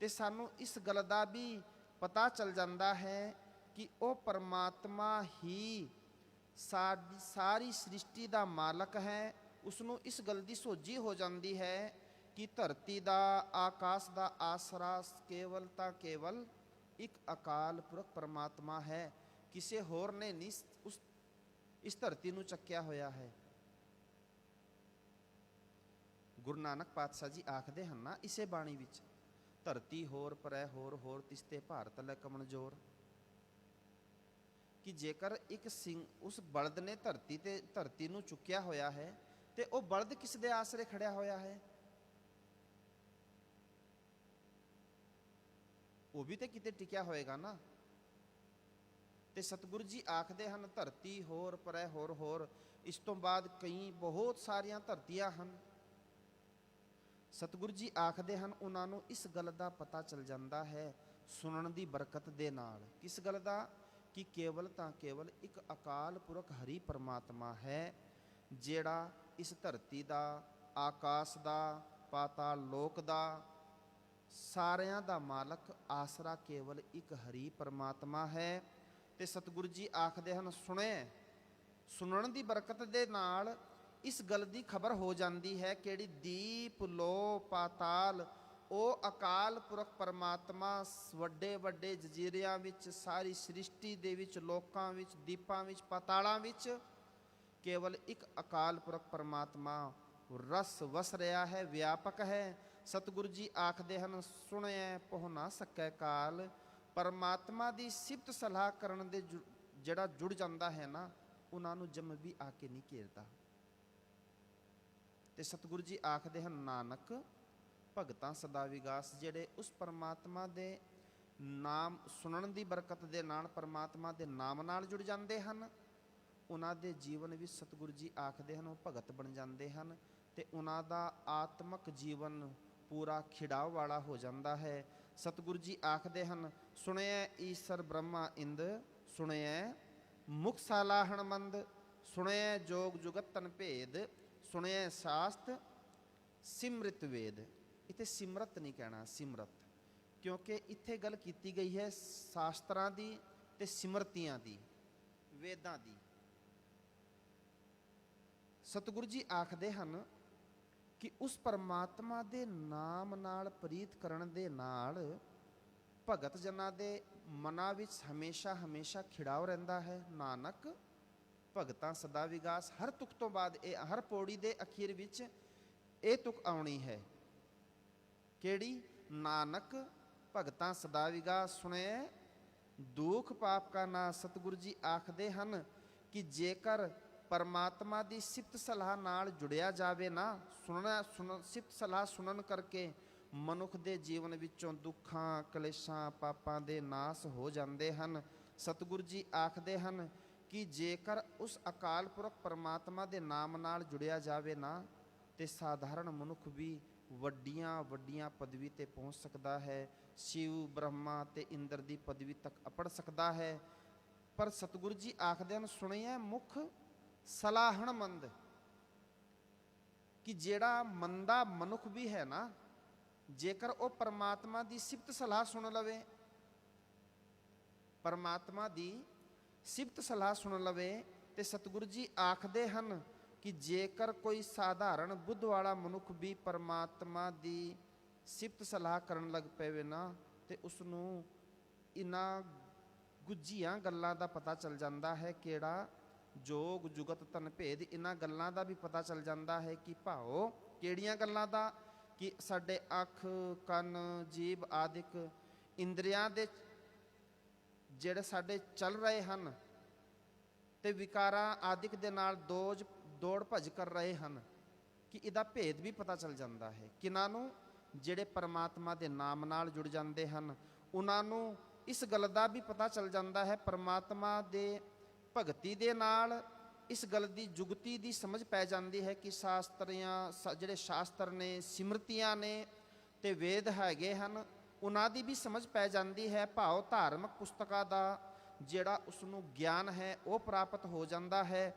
ਤੇ ਸਾਨੂੰ ਇਸ ਗੱਲ ਦਾ ਵੀ ਪਤਾ ਚੱਲ ਜਾਂਦਾ ਹੈ ਕਿ ਉਹ ਪਰਮਾਤਮਾ ਹੀ ਸਾਰੀ ਸ੍ਰਿਸ਼ਟੀ ਦਾ ਮਾਲਕ ਹੈ। ਉਸਨੂੰ ਇਸ ਗੱਲ ਦੀ ਸੋਝੀ ਹੋ ਜਾਂਦੀ ਹੈ ਕਿ ਧਰਤੀ ਦਾ, ਆਕਾਸ਼ ਦਾ ਆਸਰਾ ਕੇਵਲ ਤਾਂ ਕੇਵਲ ਇੱਕ ਅਕਾਲ ਪੁਰਖ ਪਰਮਾਤਮਾ ਹੈ, ਕਿਸੇ ਹੋਰ ਨੇ ਨਹੀਂ ਇਸ ਧਰਤੀ ਨੂੰ ਚੱਕਿਆ ਹੋਇਆ ਹੈ। ਗੁਰੂ ਨਾਨਕ ਪਾਤਸ਼ਾਹ ਜੀ ਆਖਦੇ ਹਨ ਨਾ ਇਸੇ ਬਾਣੀ ਵਿੱਚ, ਧਰਤੀ ਹੋਰ ਪਰੈ ਹੋਰ ਹੋਰ ਤਿਸਤੇ ਭਾਰਤ ਲੈ ਕਮਨਜੋਰ, ਕਿ ਜੇਕਰ ਇੱਕ ਸਿੰਘ, ਉਸ ਬਲਦ ਨੇ ਧਰਤੀ ਨੂੰ ਚੁੱਕਿਆ ਹੋਇਆ ਹੈ, ਤੇ ਉਹ ਬਲਦ ਕਿਸ ਦੇ ਆਸਰੇ ਖੜਿਆ ਹੋਇਆ ਹੈ? ਉਹ ਵੀ ਤੇ ਕਿਤੇ ਟਿਕਿਆ ਹੋਏਗਾ ਨਾ। ਤੇ ਸਤਿਗੁਰੂ ਜੀ ਆਖਦੇ ਹਨ ਧਰਤੀ ਹੋਰ ਪਰੈ ਹੋਰ ਹੋਰ, ਇਸ ਤੋਂ ਬਾਅਦ ਬਹੁਤ ਸਾਰੀਆਂ ਧਰਤੀਆਂ ਹਨ। ਸਤਿਗੁਰੂ ਜੀ ਆਖਦੇ ਹਨ ਉਹਨਾਂ ਨੂੰ ਇਸ ਗੱਲ ਦਾ ਪਤਾ ਚੱਲ ਜਾਂਦਾ ਹੈ ਸੁਣਨ ਦੀ ਬਰਕਤ ਦੇ ਨਾਲ। ਕਿਸ ਗੱਲ ਦਾ? ਕਿ ਕੇਵਲ ਤਾਂ ਕੇਵਲ ਇੱਕ ਅਕਾਲ ਪੁਰਖ ਹਰੀ ਪਰਮਾਤਮਾ ਹੈ, ਜਿਹੜਾ ਇਸ ਧਰਤੀ ਦਾ, ਆਕਾਸ਼ ਦਾ, ਪਾਤਾਲ ਲੋਕ ਦਾ, ਸਾਰਿਆਂ ਦਾ ਮਾਲਕ, ਆਸਰਾ ਕੇਵਲ ਇੱਕ ਹਰੀ ਪਰਮਾਤਮਾ ਹੈ। ਤੇ ਸਤਿਗੁਰੂ ਜੀ ਆਖਦੇ ਹਨ ਸੁਣਨ ਦੀ ਬਰਕਤ ਦੇ ਨਾਲ ਇਸ ਗੱਲ ਦੀ ਖਬਰ ਹੋ ਜਾਂਦੀ ਹੈ, ਕਿਹੜੀ? ਦੀਪ ਲੋ ਪਾਤਾਲ, ਉਹ ਅਕਾਲ ਪੁਰਖ ਪਰਮਾਤਮਾ ਵੱਡੇ ਵੱਡੇ ਜਜ਼ੀਰਿਆਂ ਵਿੱਚ, ਸਾਰੀ ਸ੍ਰਿਸ਼ਟੀ ਦੇ ਵਿੱਚ, ਲੋਕਾਂ ਵਿੱਚ, ਦੀਪਾਂ ਵਿੱਚ, ਪਾਤਾਲਾਂ ਵਿੱਚ ਕੇਵਲ ਇੱਕ ਅਕਾਲ ਪੁਰਖ ਪਰਮਾਤਮਾ ਰਸ ਵਸ ਰਿਹਾ ਹੈ, ਵਿਆਪਕ ਹੈ। ਸਤਿਗੁਰੂ ਜੀ ਆਖਦੇ ਹਨ ਸੁਣਿਐ ਪਹੁ ਨਾ ਸਕੈ ਕਾਲ, ਪਰਮਾਤਮਾ ਦੀ ਸਿਫਤ ਸਲਾਹ ਕਰਨ ਦੇ ਜਿਹੜਾ ਜੁੜ ਜਾਂਦਾ ਹੈ ਨਾ, ਉਹਨਾਂ ਨੂੰ ਜਮ ਵੀ ਆ ਕੇ ਨਹੀਂ ਘੇਰਦਾ। ਤੇ ਸਤਿਗੁਰੂ ਜੀ ਆਖਦੇ ਹਨ ਨਾਨਕ ਭਗਤਾਂ ਸਦਾ ਵਿਗਾਸ, ਜਿਹੜੇ ਉਸ ਪਰਮਾਤਮਾ ਦੇ ਨਾਮ ਸੁਣਨ ਦੀ ਬਰਕਤ ਦੇ ਨਾਲ, ਪਰਮਾਤਮਾ ਦੇ ਨਾਮ ਨਾਲ ਜੁੜ ਜਾਂਦੇ ਹਨ, ਉਹਨਾਂ ਦੇ ਜੀਵਨ ਵਿੱਚ ਸਤਿਗੁਰੂ ਜੀ ਆਖਦੇ ਹਨ ਉਹ ਭਗਤ ਬਣ ਜਾਂਦੇ ਹਨ, ਤੇ ਉਹਨਾਂ ਦਾ ਆਤਮਕ ਜੀਵਨ ਪੂਰਾ ਖਿੜਾਵ ਵਾਲਾ ਹੋ ਜਾਂਦਾ ਹੈ। ਸਤਿਗੁਰੂ ਜੀ ਆਖਦੇ ਹਨ ਸੁਣਿਐ ਈਸਰ ਬ੍ਰਹਮਾ ਇੰਦ, ਸੁਣਿਐ ਮੁਖ ਸਾਲਾਹਣ ਮੰਦ, ਸੁਣਿਐ ਜੋਗ ਜੁਗਤ ਤਨ ਭੇਦ, ਸੁਣਿਐ ਸ਼ਾਸਤ ਸਿਮਰਿਤ ਵੇਦ। ਇੱਥੇ ਸਿਮਰਤ ਨਹੀਂ ਕਹਿਣਾ, ਸਿਮਰਤ, ਕਿਉਂਕਿ ਇੱਥੇ ਗੱਲ ਕੀਤੀ ਗਈ ਹੈ ਸ਼ਾਸਤਰਾਂ ਦੀ ਤੇ ਸਿਮਰਤੀਆਂ ਦੀ, ਵੇਦਾਂ ਦੀ। ਸਤਿਗੁਰੂ ਜੀ ਆਖਦੇ ਹਨ ਕਿ ਉਸ ਪਰਮਾਤਮਾ ਦੇ ਨਾਮ ਨਾਲ ਪ੍ਰੀਤ ਕਰਨ ਦੇ ਨਾਲ ਭਗਤ ਜਨਾਂ ਦੇ ਮਨਾਂ ਵਿੱਚ ਹਮੇਸ਼ਾ ਹਮੇਸ਼ਾ ਖਿੜਾਵ ਰਹਿੰਦਾ ਹੈ। ਨਾਨਕ ਭਗਤਾਂ ਸਦਾ ਵਿਗਾਸ, ਹਰ ਤੁਕ ਤੋਂ ਬਾਅਦ ਹਰ ਪੌੜੀ ਦੇ ਅਖੀਰ ਵਿੱਚ ਇਹ ਤੁਕ ਆਉਣੀ ਹੈ, ਕਿਹੜੀ? ਨਾਨਕ ਭਗਤਾਂ ਸਦਾ ਵਿਗਾਸ, ਸੁਣਿਐ ਦੁਖ ਪਾਪ ਕਾ ਨਾਸ। ਸਤਿਗੁਰੂ ਜੀ ਆਖਦੇ ਹਨ ਕਿ ਜੇਕਰ ਪਰਮਾਤਮਾ ਦੀ ਸਿਫਤ ਸਲਾਹ ਨਾਲ ਜੁੜਿਆ ਜਾਵੇ ਨਾ, ਸਿਫਤ ਸਲਾਹ ਸੁਣਨ ਕਰਕੇ ਮਨੁੱਖ ਦੇ ਜੀਵਨ ਵਿੱਚੋਂ ਦੁੱਖਾਂ, ਕਲੇਸ਼ਾਂ, ਪਾਪਾਂ ਦੇ ਨਾਸ ਹੋ ਜਾਂਦੇ ਹਨ। ਸਤਿਗੁਰੂ ਜੀ ਆਖਦੇ ਹਨ ਕਿ ਜੇਕਰ ਉਸ ਅਕਾਲ ਪੁਰਖ ਪਰਮਾਤਮਾ ਦੇ ਨਾਮ ਨਾਲ ਜੁੜਿਆ ਜਾਵੇ ਨਾ, ਤੇ ਸਾਧਾਰਨ ਮਨੁੱਖ ਵੀ ਵੱਡੀਆਂ ਵੱਡੀਆਂ ਪਦਵੀ ਤੇ ਪਹੁੰਚ ਸਕਦਾ ਹੈ, ਸ਼ਿਵ, ਬ੍ਰਹਮਾ ਤੇ ਇੰਦਰ ਦੀ ਪਦਵੀ ਤੱਕ ਅਪੜ ਸਕਦਾ ਹੈ। ਪਰ ਸਤਿਗੁਰੂ ਜੀ ਆਖਦੇ ਹਨ ਸੁਣਿਐ ਮੁਖ ਸਲਾਹਣ ਮੰਦ, ਕਿ ਜਿਹੜਾ ਮੰਦਾ ਮਨੁੱਖ ਵੀ ਹੈ ਨਾ, ਜੇਕਰ ਉਹ ਪਰਮਾਤਮਾ ਦੀ ਸਿਫਤ ਸਲਾਹ ਸੁਣ ਲਵੇ, ਪਰਮਾਤਮਾ ਦੀ ਸਿਫਤ ਸਲਾਹ ਸੁਣ ਲਵੇ, ਤੇ ਸਤਿਗੁਰੂ ਜੀ ਆਖਦੇ ਹਨ ਕਿ ਜੇਕਰ ਕੋਈ ਸਾਧਾਰਨ ਬੁੱਧ ਵਾਲਾ ਮਨੁੱਖ ਵੀ ਪਰਮਾਤਮਾ ਦੀ ਸਿਫਤ ਸਲਾਹ ਕਰਨ ਲੱਗ ਪਵੇ ਨਾ, ਤੇ ਉਸ ਨੂੰ ਇਹਨਾਂ ਗੁੱਝੀਆਂ ਗੱਲਾਂ ਦਾ ਪਤਾ ਚੱਲ ਜਾਂਦਾ ਹੈ, ਕਿਹੜਾ? ਜੋਗ ਜੁਗਤ ਤਨ ਭੇਦ। ਇਹਨਾਂ ਗੱਲਾਂ ਦਾ ਵੀ ਪਤਾ ਚੱਲ ਜਾਂਦਾ ਹੈ ਕਿ ਭਾਓ ਕਿਹੜੀਆਂ ਗੱਲਾਂ ਦਾ? ਕਿ ਸਾਡੇ ਅੱਖ, ਕੰਨ, ਜੀਭ ਆਦਿਕ ਇੰਦਰੀਆਂ ਦੇ ਜਿਹੜੇ ਸਾਡੇ ਚੱਲ ਰਹੇ ਹਨ, ਤੇ ਵਿਕਾਰਾਂ ਆਦਿਕ ਦੇ ਨਾਲ ਦੌੜ ਭੱਜ ਕਰ ਰਹੇ ਹਨ ਕਿ ਇਹਦਾ ਭੇਦ ਵੀ ਪਤਾ ਚੱਲ ਜਾਂਦਾ ਹੈ। ਕਿਨਾਂ ਨੂੰ? ਜਿਹੜੇ ਪਰਮਾਤਮਾ ਦੇ ਨਾਮ ਨਾਲ ਜੁੜ ਜਾਂਦੇ ਹਨ, ਉਹਨਾਂ ਨੂੰ ਇਸ ਗੱਲ ਦਾ ਵੀ ਪਤਾ ਚੱਲ ਜਾਂਦਾ ਹੈ, ਪਰਮਾਤਮਾ ਦੇ ਭਗਤੀ ਦੇ ਨਾਲ ਇਸ ਗੱਲ ਦੀ ਜੁਗਤੀ ਦੀ ਸਮਝ ਪੈ ਜਾਂਦੀ ਹੈ ਕਿ ਜਿਹੜੇ ਸ਼ਾਸਤਰ ਨੇ, ਸਿਮਰਤੀਆਂ ਨੇ ਤੇ ਵੇਦ ਹੈਗੇ ਹਨ, ਉਹਨਾਂ ਦੀ ਵੀ ਸਮਝ ਪੈ ਜਾਂਦੀ ਹੈ। ਭਾਵ ਧਾਰਮਿਕ ਪੁਸਤਕਾਂ ਦਾ ਜਿਹੜਾ ਉਸ ਨੂੰ ਗਿਆਨ ਹੈ ਉਹ ਪ੍ਰਾਪਤ ਹੋ ਜਾਂਦਾ ਹੈ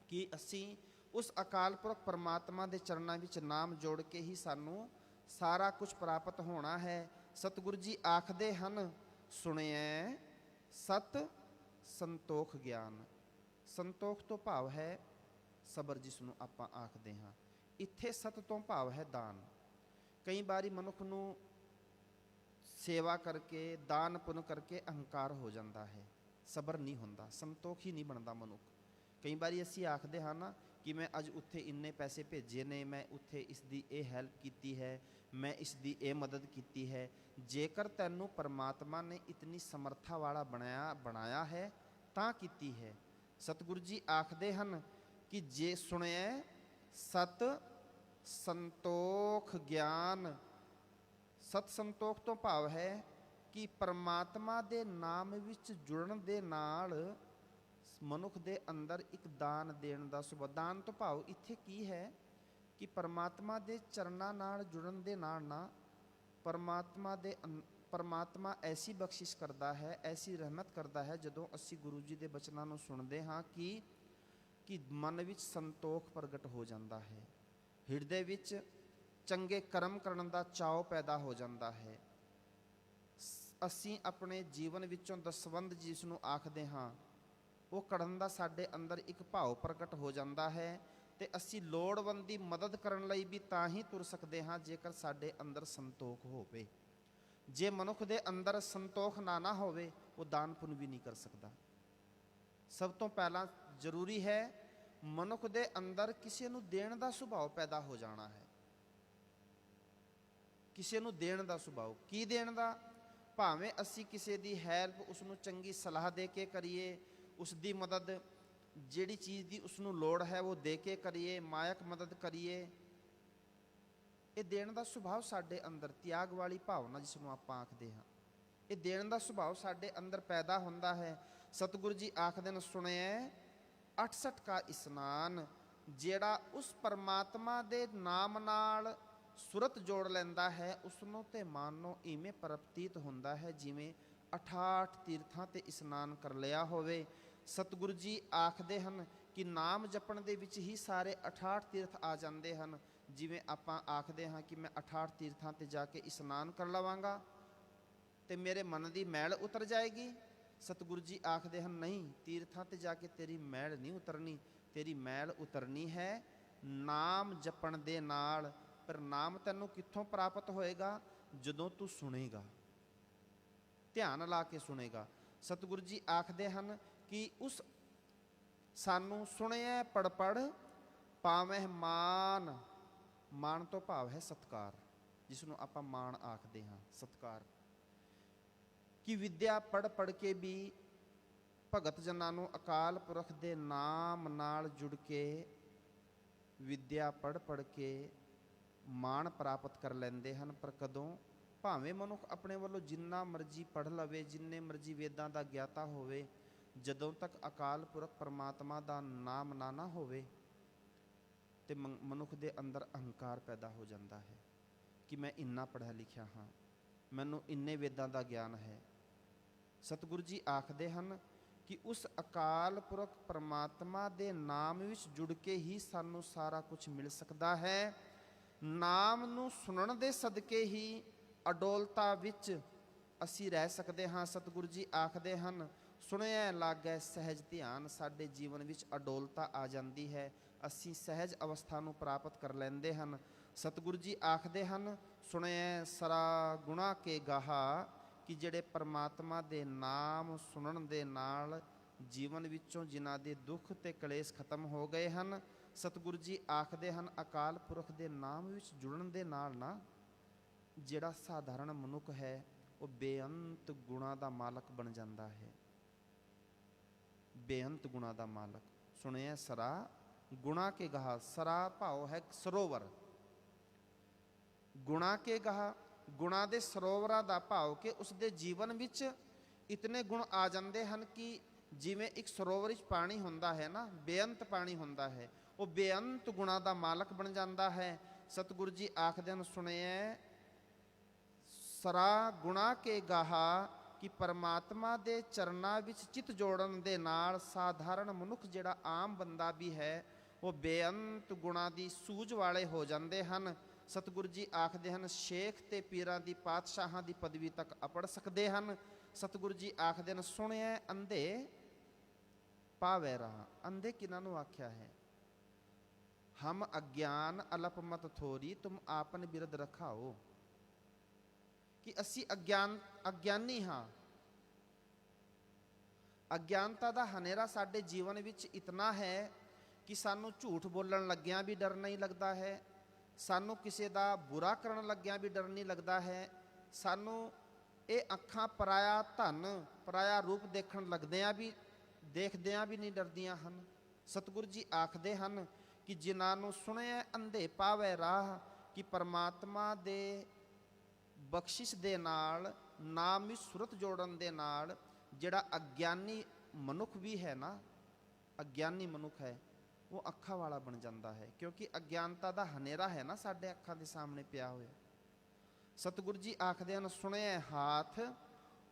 ਕਿ ਅਸੀਂ ਉਸ ਅਕਾਲ ਪੁਰਖ ਪਰਮਾਤਮਾ ਦੇ ਚਰਨਾਂ ਵਿੱਚ ਨਾਮ ਜੋੜ ਕੇ ਹੀ ਸਾਨੂੰ ਸਾਰਾ ਕੁਝ ਪ੍ਰਾਪਤ ਹੋਣਾ ਹੈ। ਸਤਿਗੁਰੂ ਜੀ ਆਖਦੇ ਹਨ, ਸੁਣਿਐ ਸਤ ਸੰਤੋਖ ਗਿਆਨ। ਸੰਤੋਖ ਤੋਂ ਭਾਵ ਹੈ ਸਬਰ, ਜਿਸ ਨੂੰ ਆਪਾਂ ਆਖਦੇ ਹਾਂ। ਇੱਥੇ ਸਤ ਤੋਂ ਭਾਵ ਹੈ ਦਾਨ। ਕਈ ਵਾਰੀ ਮਨੁੱਖ ਨੂੰ ਸੇਵਾ ਕਰਕੇ, ਦਾਨ ਪੁੰਨ ਕਰਕੇ ਅਹੰਕਾਰ ਹੋ ਜਾਂਦਾ ਹੈ, ਸਬਰ ਨਹੀਂ ਹੁੰਦਾ, ਸੰਤੋਖ ਹੀ ਨਹੀਂ ਬਣਦਾ ਮਨੁੱਖ। ਕਈ ਵਾਰੀ ਅਸੀਂ ਆਖਦੇ ਹਾਂ ਨਾ ਕਿ ਮੈਂ ਅੱਜ ਉੱਥੇ ਇੰਨੇ ਪੈਸੇ ਭੇਜੇ ਨੇ, ਮੈਂ ਉੱਥੇ ਇਸ ਦੀ ਇਹ ਹੈਲਪ ਕੀਤੀ ਹੈ, ਮੈਂ ਇਸ ਦੀ ਇਹ ਮਦਦ ਕੀਤੀ ਹੈ। ਜੇਕਰ ਤੈਨੂੰ ਪਰਮਾਤਮਾ ਨੇ ਇਤਨੀ ਸਮਰੱਥਾ ਵਾਲਾ ਬਣਾਇਆ ਹੈ ਤਾਂ ਕੀਤੀ ਹੈ। ਸਤਿਗੁਰੂ ਜੀ ਆਖਦੇ ਹਨ ਕਿ ਜੇ ਸੁਣਿਐ ਸਤ ਸੰਤੋਖ ਗਿਆਨ। ਸਤ ਸੰਤੋਖ ਤੋਂ ਭਾਵ ਹੈ ਕਿ ਪਰਮਾਤਮਾ ਦੇ ਨਾਮ ਵਿੱਚ ਜੁੜਨ ਦੇ ਨਾਲ ਮਨੁੱਖ ਦੇ ਅੰਦਰ ਇੱਕ ਦਾਨ ਦੇਣ ਦਾ ਸੁਭਾਅ। ਦਾਨ ਤੋਂ ਭਾਵ ਇੱਥੇ ਕੀ ਹੈ ਕਿ ਪਰਮਾਤਮਾ ਦੇ ਚਰਨਾਂ ਨਾਲ ਜੁੜਨ ਦੇ ਨਾਲ ਨਾ ਪਰਮਾਤਮਾ ਐਸੀ ਬਖਸ਼ਿਸ਼ ਕਰਦਾ ਹੈ, ਐਸੀ ਰਹਿਮਤ ਕਰਦਾ ਹੈ, ਜਦੋਂ ਅਸੀਂ ਗੁਰੂ ਜੀ ਦੇ ਬਚਨਾਂ ਨੂੰ ਸੁਣਦੇ ਹਾਂ ਕਿ ਮਨ ਵਿੱਚ ਸੰਤੋਖ ਪ੍ਰਗਟ ਹੋ ਜਾਂਦਾ ਹੈ, ਹਿਰਦੇ ਵਿੱਚ ਚੰਗੇ ਕਰਮ ਕਰਨ ਦਾ ਚਾਅ ਪੈਦਾ ਹੋ ਜਾਂਦਾ ਹੈ। ਅਸੀਂ ਆਪਣੇ ਜੀਵਨ ਵਿੱਚੋਂ ਦਸਵੰਧ ਜਿਸ ਨੂੰ ਆਖਦੇ ਹਾਂ ਉਹ ਕਰਨ ਦਾ ਸਾਡੇ ਅੰਦਰ ਇੱਕ ਭਾਵ ਪ੍ਰਗਟ ਹੋ ਜਾਂਦਾ ਹੈ ਤੇ ਅਸੀਂ ਲੋੜਵੰਦ ਦੀ ਮਦਦ ਕਰਨ ਲਈ ਵੀ ਤਾਂ ਹੀ ਤੁਰ ਸਕਦੇ ਹਾਂ ਜੇਕਰ ਸਾਡੇ ਅੰਦਰ ਸੰਤੋਖ ਹੋਵੇ। ਜੇ ਮਨੁੱਖ ਦੇ ਅੰਦਰ ਸੰਤੋਖ ਨਾ ਹੋਵੇ ਉਹ ਦਾਨ ਪੁੰਨ ਵੀ ਨਹੀਂ ਕਰ ਸਕਦਾ। ਸਭ ਤੋਂ ਪਹਿਲਾਂ ਜ਼ਰੂਰੀ ਹੈ ਮਨੁੱਖ ਦੇ ਅੰਦਰ ਕਿਸੇ ਨੂੰ ਦੇਣ ਦਾ ਸੁਭਾਅ ਪੈਦਾ ਹੋ ਜਾਣਾ ਹੈ। ਕਿਸੇ ਨੂੰ ਦੇਣ ਦਾ ਸੁਭਾਅ। ਕੀ ਦੇਣ ਦਾ? ਭਾਵੇਂ ਅਸੀਂ ਕਿਸੇ ਦੀ ਹੈਲਪ, ਉਸ ਨੂੰ ਚੰਗੀ ਸਲਾਹ ਦੇ ਕੇ ਕਰੀਏ, ਉਸ ਦੀ ਮਦਦ, ਜਿਹੜੀ ਚੀਜ਼ ਦੀ ਉਸ ਨੂੰ ਲੋੜ ਹੈ ਉਹ ਦੇ ਕੇ ਕਰੀਏ, ਮਾਇਕ ਮਦਦ ਕਰੀਏ। ਇਹ ਦੇਣ ਦਾ ਸੁਭਾਅ ਸਾਡੇ ਅੰਦਰ, ਤਿਆਗ ਵਾਲੀ ਭਾਵਨਾ ਜਿਸ ਨੂੰ ਆਪਾਂ ਆਖਦੇ ਹਾਂ, ਇਹ ਦੇਣ ਦਾ ਸੁਭਾਅ ਸਾਡੇ ਅੰਦਰ ਪੈਦਾ ਹੁੰਦਾ ਹੈ। ਸਤਿਗੁਰੂ ਜੀ ਆਖਦੇ ਨੇ, ਸੁਣਿਐ 68 ਕਾ ਇਸਨਾਨ। ਜਿਹੜਾ ਉਸ ਪਰਮਾਤਮਾ ਦੇ ਨਾਮ ਨਾਲ ਸੁਰਤ ਜੋੜ ਲੈਂਦਾ ਹੈ ਉਸ ਨੂੰ ਤੇ ਮਾਨੋ ਇਵੇਂ ਪ੍ਰਤੀਤ ਹੁੰਦਾ ਹੈ ਜਿਵੇਂ 68 ਤੀਰਥਾਂ ਤੇ ਇਸ਼ਨਾਨ ਕਰ ਲਿਆ ਹੋਵੇ। ਸਤਿਗੁਰੂ ਜੀ ਆਖਦੇ ਹਨ ਕਿ ਨਾਮ ਜਪਣ ਦੇ ਵਿੱਚ ਹੀ ਸਾਰੇ 68 ਤੀਰਥ ਆ ਜਾਂਦੇ ਹਨ। ਜਿਵੇਂ ਆਪਾਂ ਆਖਦੇ ਹਾਂ ਕਿ ਮੈਂ 68 ਤੀਰਥਾਂ ਤੇ ਜਾ ਕੇ ਇਸ਼ਨਾਨ ਕਰ ਲਵਾਂਗਾ ਤੇ ਮੇਰੇ ਮਨ ਦੀ ਮੈਲ ਉਤਰ ਜਾਏਗੀ। ਸਤਿਗੁਰੂ ਜੀ ਆਖਦੇ ਹਨ, ਨਹੀਂ, ਤੀਰਥਾਂ ਤੇ ਜਾ ਕੇ ਤੇਰੀ ਮੈਲ ਨਹੀਂ ਉਤਰਨੀ, ਤੇਰੀ ਮੈਲ ਉਤਰਨੀ ਹੈ ਨਾਮ ਜਪਣ ਦੇ ਨਾਲ। ਪਰ ਨਾਮ ਤੈਨੂੰ ਕਿੱਥੋਂ ਪ੍ਰਾਪਤ ਹੋਏਗਾ? ਜਦੋਂ ਤੂੰ ਸੁਣੇਗਾ, ਧਿਆਨ ਲਾ ਕੇ ਸੁਣੇਗਾ। ਸਤਿਗੁਰੂ ਜੀ ਆਖਦੇ ਹਨ ਕਿ ਉਸ ਸਾਨੂੰ ਸੁਣਿਐ ਪੜ ਪਾਵਹਿ ਮਾਨ। ਮਾਨ ਤੋਂ ਭਾਵ ਹੈ ਸਤਿਕਾਰ, ਜਿਸ ਨੂੰ ਆਪਾਂ ਮਾਣ ਆਖਦੇ ਹਾਂ, ਸਤਿਕਾਰ। ਕਿ ਵਿਦਿਆ ਪੜ ਕੇ ਵੀ ਭਗਤ ਜਨਾਂ ਨੂੰ ਅਕਾਲ ਪੁਰਖ ਦੇ ਨਾਮ ਨਾਲ ਜੁੜ ਕੇ ਵਿਦਿਆ ਪੜ ਕੇ ਮਾਣ ਪ੍ਰਾਪਤ ਕਰ ਲੈਂਦੇ ਹਨ। ਪਰ ਕਦੋਂ? ਭਾਵੇਂ ਮਨੁੱਖ ਆਪਣੇ ਵੱਲੋਂ ਜਿੰਨਾ ਮਰਜ਼ੀ ਪੜ੍ਹ ਲਵੇ, ਜਿੰਨੇ ਮਰਜ਼ੀ ਵੇਦਾਂ ਦਾ ਗਿਆਤਾ ਹੋਵੇ, ਜਦੋਂ ਤੱਕ ਅਕਾਲ ਪੁਰਖ ਪਰਮਾਤਮਾ ਦਾ ਨਾਮ ਨਾ ਹੋਵੇ ਤੇ ਮਨੁੱਖ ਦੇ ਅੰਦਰ ਅਹੰਕਾਰ ਪੈਦਾ ਹੋ ਜਾਂਦਾ ਹੈ ਕਿ ਮੈਂ ਇੰਨਾ ਪੜ੍ਹਿਆ ਲਿਖਿਆ ਹਾਂ, ਮੈਨੂੰ ਇੰਨੇ ਵੇਦਾਂ ਦਾ ਗਿਆਨ ਹੈ। ਸਤਿਗੁਰੂ ਜੀ ਆਖਦੇ ਹਨ ਕਿ ਉਸ ਅਕਾਲ ਪੁਰਖ ਪਰਮਾਤਮਾ ਦੇ ਨਾਮ ਵਿੱਚ ਜੁੜ ਕੇ ਹੀ ਸਾਨੂੰ ਸਾਰਾ ਕੁਝ ਮਿਲ ਸਕਦਾ ਹੈ। ਨਾਮ ਨੂੰ ਸੁਣਨ ਦੇ ਸਦਕੇ ਹੀ ਅਡੋਲਤਾ ਵਿੱਚ ਅਸੀਂ ਰਹਿ ਸਕਦੇ ਹਾਂ। ਸਤਿਗੁਰੂ ਜੀ ਆਖਦੇ ਹਨ, ਸੁਣਿਐ ਲਾਗੈ ਸਹਿਜ ਧਿਆਨ। ਸਾਡੇ ਜੀਵਨ ਵਿੱਚ ਅਡੋਲਤਾ ਆ ਜਾਂਦੀ ਹੈ, ਅਸੀਂ ਸਹਿਜ ਅਵਸਥਾ ਨੂੰ ਪ੍ਰਾਪਤ ਕਰ ਲੈਂਦੇ ਹਨ। ਸਤਿਗੁਰੂ ਜੀ ਆਖਦੇ ਹਨ, ਸੁਣਿਐ ਸਰਾ ਗੁਣਾ ਕੇ ਗਾਹਾ। ਕਿ ਜਿਹੜੇ ਪਰਮਾਤਮਾ ਦੇ ਨਾਮ ਸੁਣਨ ਦੇ ਨਾਲ ਜੀਵਨ ਵਿੱਚੋਂ ਜਿਨ੍ਹਾਂ ਦੇ ਦੁੱਖ ਤੇ ਕਲੇਸ਼ ਖਤਮ ਹੋ ਗਏ ਹਨ, ਸਤਿਗੁਰੂ ਜੀ ਆਖਦੇ ਹਨ ਅਕਾਲ ਪੁਰਖ ਦੇ ਨਾਮ ਵਿੱਚ ਜੁੜਨ ਦੇ ਨਾਲ ਨਾ ਜਿਹੜਾ ਸਾਧਾਰਨ ਮਨੁੱਖ ਹੈ ਉਹ ਬੇਅੰਤ ਗੁਣਾਂ ਦਾ ਮਾਲਕ ਬਣ ਜਾਂਦਾ ਹੈ। ਬੇਅੰਤ ਗੁਣਾ ਦਾ ਮਾਲਕ। ਸੁਣਿਆ ਸਰਾ ਗੁਣਾ ਕੇ ਗਾਹ, ਸਰਾ ਭਾਵ ਹੈ ਸਰੋਵਰ, ਗੁਣਾ ਕੇ ਗਾਹ, ਗੁਣਾ ਦੇ ਸਰੋਵਰਾਂ ਦਾ ਭਾਵ ਕਿ ਉਸ ਦੇ ਜੀਵਨ ਵਿੱਚ ਇਤਨੇ ਗੁਣ ਆ ਜਾਂਦੇ ਹਨ ਕਿ ਜਿਵੇਂ ਇੱਕ ਸਰੋਵਰ ਵਿੱਚ ਪਾਣੀ ਹੁੰਦਾ ਹੈ ਨਾ, ਬੇਅੰਤ ਪਾਣੀ ਹੁੰਦਾ ਹੈ, ਉਹ ਬੇਅੰਤ ਗੁਣਾ ਦਾ ਮਾਲਕ ਬਣ ਜਾਂਦਾ ਹੈ। ਸਤਿਗੁਰੂ ਜੀ ਆਖਦੇ ਹਨ, ਸੁਣਿਐ ਸਰਾ ਗੁਣਾ ਕੇ ਗਾਹਾ, ਕਿ ਪਰਮਾਤਮਾ ਦੇ ਚਰਨਾਂ ਵਿੱਚ ਚਿੱਤ ਜੋੜਨ ਦੇ ਨਾਲ ਸਾਧਾਰਨ ਮਨੁੱਖ ਜਿਹੜਾ ਆਮ ਬੰਦਾ ਵੀ ਹੈ ਉਹ ਬੇਅੰਤ ਗੁਣਾ ਦੀ ਸੂਝ ਵਾਲੇ ਹੋ ਜਾਂਦੇ ਹਨ। ਸਤਿਗੁਰੂ ਜੀ ਆਖਦੇ ਹਨ, ਸ਼ੇਖ ਤੇ ਪੀਰਾਂ ਦੀ ਪਾਤਸ਼ਾਹਾਂ ਦੀ ਪਦਵੀ ਤੱਕ ਅਪੜ ਸਕਦੇ ਹਨ। ਸਤਿਗੁਰੂ ਜੀ ਆਖਦੇ ਹਨ, ਸੁਣਿਐ ਅੰਧੇ ਪਾਵੈ ਰਾਹ। ਅੰਧੇ ਕਿਹਨਾਂ ਨੂੰ ਆਖਿਆ ਹੈ? ਹਮ ਅਗਿਆਨ ਅਲਪ ਮਤ ਥੋਰੀ, ਤੁਮ ਆਪਨ ਬਿਰਦ ਰਖਾਓ। ਕਿ ਅਸੀਂ ਅਗਿਆਨੀ ਹਾਂ। ਅਗਿਆਨਤਾ ਦਾ ਹਨੇਰਾ ਸਾਡੇ ਜੀਵਨ ਵਿੱਚ ਇਤਨਾ ਹੈ ਕਿ ਸਾਨੂੰ ਝੂਠ ਬੋਲਣ ਲੱਗਿਆਂ ਵੀ ਡਰ ਨਹੀਂ ਲੱਗਦਾ ਹੈ, ਸਾਨੂੰ ਕਿਸੇ ਦਾ ਬੁਰਾ ਕਰਨ ਲੱਗਿਆਂ ਵੀ ਡਰ ਨਹੀਂ ਲੱਗਦਾ ਹੈ, ਸਾਨੂੰ ਇਹ ਅੱਖਾਂ ਪਰਾਇਆ ਧਨ ਪਰਾਇਆ ਰੂਪ ਦੇਖਣ ਲੱਗਦਿਆਂ ਵੀ ਦੇਖਦਿਆਂ ਵੀ ਨਹੀਂ ਡਰਦੀਆਂ ਹਨ। ਸਤਿਗੁਰੂ ਜੀ ਆਖਦੇ ਹਨ ਕਿ ਜਿਨ੍ਹਾਂ ਨੂੰ ਸੁਣਿਆ ਅੰਧੇ ਪਾਵੈ ਰਾਹ, ਕਿ ਪਰਮਾਤਮਾ ਦੇ ਬਖਸ਼ਿਸ਼ ਦੇ ਨਾਲ, ਨਾਮ ਵਿੱਚ ਸੁਰਤ ਜੋੜਨ ਦੇ ਨਾਲ ਜਿਹੜਾ ਅਗਿਆਨੀ ਮਨੁੱਖ ਵੀ ਹੈ ਨਾ, ਅਗਿਆਨੀ ਮਨੁੱਖ ਹੈ, ਉਹ ਅੱਖਾਂ ਵਾਲਾ ਬਣ ਜਾਂਦਾ ਹੈ, ਕਿਉਂਕਿ ਅਗਿਆਨਤਾ ਦਾ ਹਨੇਰਾ ਹੈ ਨਾ ਸਾਡੇ ਅੱਖਾਂ ਦੇ ਸਾਹਮਣੇ ਪਿਆ ਹੋਇਆ। ਸਤਿਗੁਰੂ ਜੀ ਆਖਦੇ ਹਨ, ਸੁਣਿਐ ਹਾਥ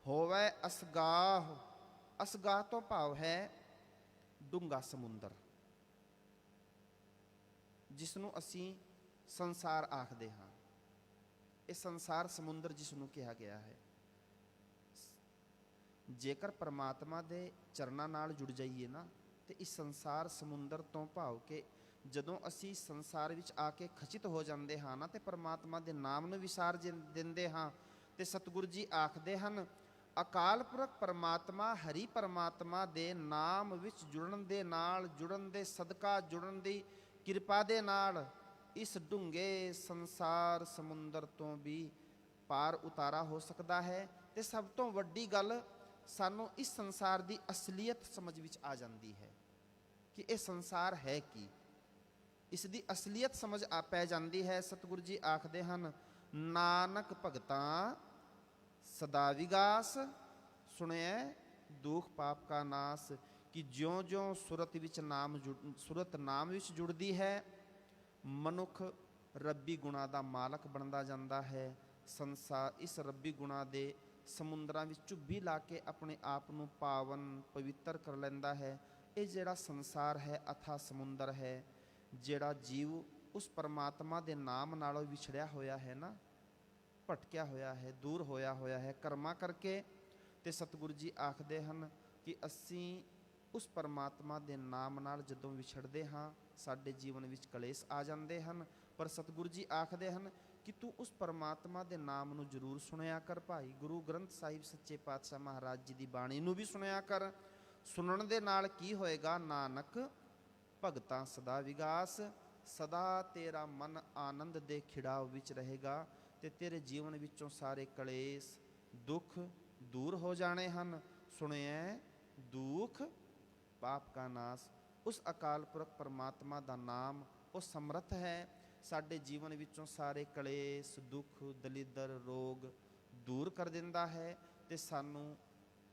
ਹੋਵੈ ਅਸਗਾਹ। ਅਸਗਾਹ ਤੋਂ ਭਾਵ ਹੈ ਡੂੰਘਾ ਸਮੁੰਦਰ, ਜਿਸ ਨੂੰ ਅਸੀਂ ਸੰਸਾਰ ਆਖਦੇ ਹਾਂ। ਇਹ ਸੰਸਾਰ ਸਮੁੰਦਰ ਜਿਸ ਨੂੰ ਕਿਹਾ ਗਿਆ ਹੈ। ਜੇਕਰ ਪਰਮਾਤਮਾ ਦੇ ਚਰਨਾਂ ਨਾਲ ਜੁੜ ਜਾਈਏ ਨਾ, ਤੇ ਇਸ ਸੰਸਾਰ ਸਮੁੰਦਰ ਤੋਂ ਭਾਵ ਕਿ ਜਦੋਂ ਅਸੀਂ ਸੰਸਾਰ ਵਿੱਚ ਆ ਕੇ ਖਚਿਤ ਹੋ ਜਾਂਦੇ ਹਾਂ ਨਾ, ਤੇ ਪਰਮਾਤਮਾ ਦੇ ਨਾਮ ਨੂੰ ਵਿਸਾਰ ਦਿੰਦੇ ਹਾਂ, ਤੇ ਸਤਿਗੁਰੂ ਜੀ ਆਖਦੇ ਹਨ, ਅਕਾਲ ਪੁਰਖ ਪਰਮਾਤਮਾ ਹਰੀ ਪਰਮਾਤਮਾ ਦੇ ਨਾਮ ਵਿੱਚ ਜੁੜਨ ਦੇ ਨਾਲ, ਜੁੜਨ ਦੇ ਸਦਕਾ, ਜੁੜਨ ਦੀ ਕਿਰਪਾ ਦੇ ਨਾਲ ਇਸ ਡੂੰਘੇ ਸੰਸਾਰ ਸਮੁੰਦਰ ਤੋਂ ਵੀ ਪਾਰ ਉਤਾਰਾ ਹੋ ਸਕਦਾ ਹੈ। ਤੇ ਸਭ ਤੋਂ ਵੱਡੀ ਗੱਲ, ਸਾਨੂੰ ਇਸ ਸੰਸਾਰ ਦੀ ਅਸਲੀਅਤ ਸਮਝ ਵਿੱਚ ਆ ਜਾਂਦੀ ਹੈ ਕਿ ਇਹ ਸੰਸਾਰ ਹੈ ਕੀ, ਇਸ ਦੀ ਅਸਲੀਅਤ ਸਮਝ ਪੈ ਜਾਂਦੀ ਹੈ। ਸਤਿਗੁਰੂ ਜੀ ਆਖਦੇ ਹਨ, ਨਾਨਕ ਭਗਤਾਂ ਸਦਾ ਵਿਗਾਸ, ਸੁਣਿਐ ਦੁਖ ਪਾਪ ਕਾ ਨਾਸ। ਕਿ ਜਿਉਂ-ਜਿਉਂ ਸੁਰਤ ਨਾਮ ਵਿੱਚ ਜੁੜਦੀ ਹੈ, ਮਨੁੱਖ ਰੱਬੀ ਗੁਣਾ ਦਾ ਮਾਲਕ ਬਣਦਾ ਜਾਂਦਾ ਹੈ। ਸੰਸਾਰ ਇਸ ਰੱਬੀ ਗੁਣਾ ਦੇ ਸਮੁੰਦਰਾਂ ਵਿੱਚ ਚੁੱਭੀ ਲਾ ਕੇ ਆਪਣੇ ਆਪ ਨੂੰ ਪਾਵਨ ਪਵਿੱਤਰ ਕਰ ਲੈਂਦਾ ਹੈ। ਇਹ ਜਿਹੜਾ ਸੰਸਾਰ ਹੈ ਅਥਾ ਸਮੁੰਦਰ ਹੈ, ਜਿਹੜਾ ਜੀਵ ਉਸ ਪਰਮਾਤਮਾ ਦੇ ਨਾਮ ਨਾਲੋਂ ਵਿਛੜਿਆ ਹੋਇਆ ਹੈ ਨਾ, ਭਟਕਿਆ ਹੋਇਆ ਹੈ, ਦੂਰ ਹੋਇਆ ਹੈ ਕਰਮਾਂ ਕਰਕੇ। ਤੇ ਸਤਿਗੁਰੂ ਜੀ ਆਖਦੇ ਹਨ ਕਿ ਅਸੀਂ ਉਸ ਪਰਮਾਤਮਾ ਦੇ ਨਾਮ ਨਾਲ ਜਦੋਂ ਵਿਛੜਦੇ ਹਾਂ, ਸਾਡੇ ਜੀਵਨ ਵਿੱਚ ਕਲੇਸ਼ ਆ ਜਾਂਦੇ ਹਨ। ਪਰ ਸਤਿਗੁਰੂ ਜੀ ਆਖਦੇ ਹਨ ਕਿ ਤੂੰ ਉਸ ਪਰਮਾਤਮਾ ਦੇ ਨਾਮ ਨੂੰ ਜ਼ਰੂਰ ਸੁਣਿਆ ਕਰ ਭਾਈ। ਗੁਰੂ ਗ੍ਰੰਥ ਸਾਹਿਬ ਸੱਚੇ ਪਾਤਸ਼ਾਹ ਮਹਾਰਾਜ ਜੀ ਦੀ ਬਾਣੀ ਨੂੰ ਵੀ ਸੁਣਿਆ ਕਰ। ਸੁਣਨ ਦੇ ਨਾਲ ਕੀ ਹੋਏਗਾ? ਨਾਨਕ ਭਗਤਾਂ ਸਦਾ ਵਿਗਾਸ, ਸਦਾ ਤੇਰਾ ਮਨ ਆਨੰਦ ਦੇ ਖਿੜਾਵ ਵਿੱਚ ਰਹੇਗਾ, ਤੇ ਤੇਰੇ ਜੀਵਨ ਵਿੱਚੋਂ ਸਾਰੇ ਕਲੇਸ਼ ਦੁੱਖ ਦੂਰ ਹੋ ਜਾਣੇ ਹਨ। ਸੁਣਿਐ ਦੁਖ ਪਾਪ ਕਾ ਨਾਸ। ਉਸ ਅਕਾਲ ਪੁਰਖ ਪਰਮਾਤਮਾ ਦਾ ਨਾਮ ਉਹ ਸਮਰੱਥ ਹੈ, ਸਾਡੇ ਜੀਵਨ ਵਿੱਚੋਂ ਸਾਰੇ ਕਲੇਸ਼ ਦੁੱਖ ਦਲਿੱਦਰ ਰੋਗ ਦੂਰ ਕਰ ਦਿੰਦਾ ਹੈ, ਤੇ ਸਾਨੂੰ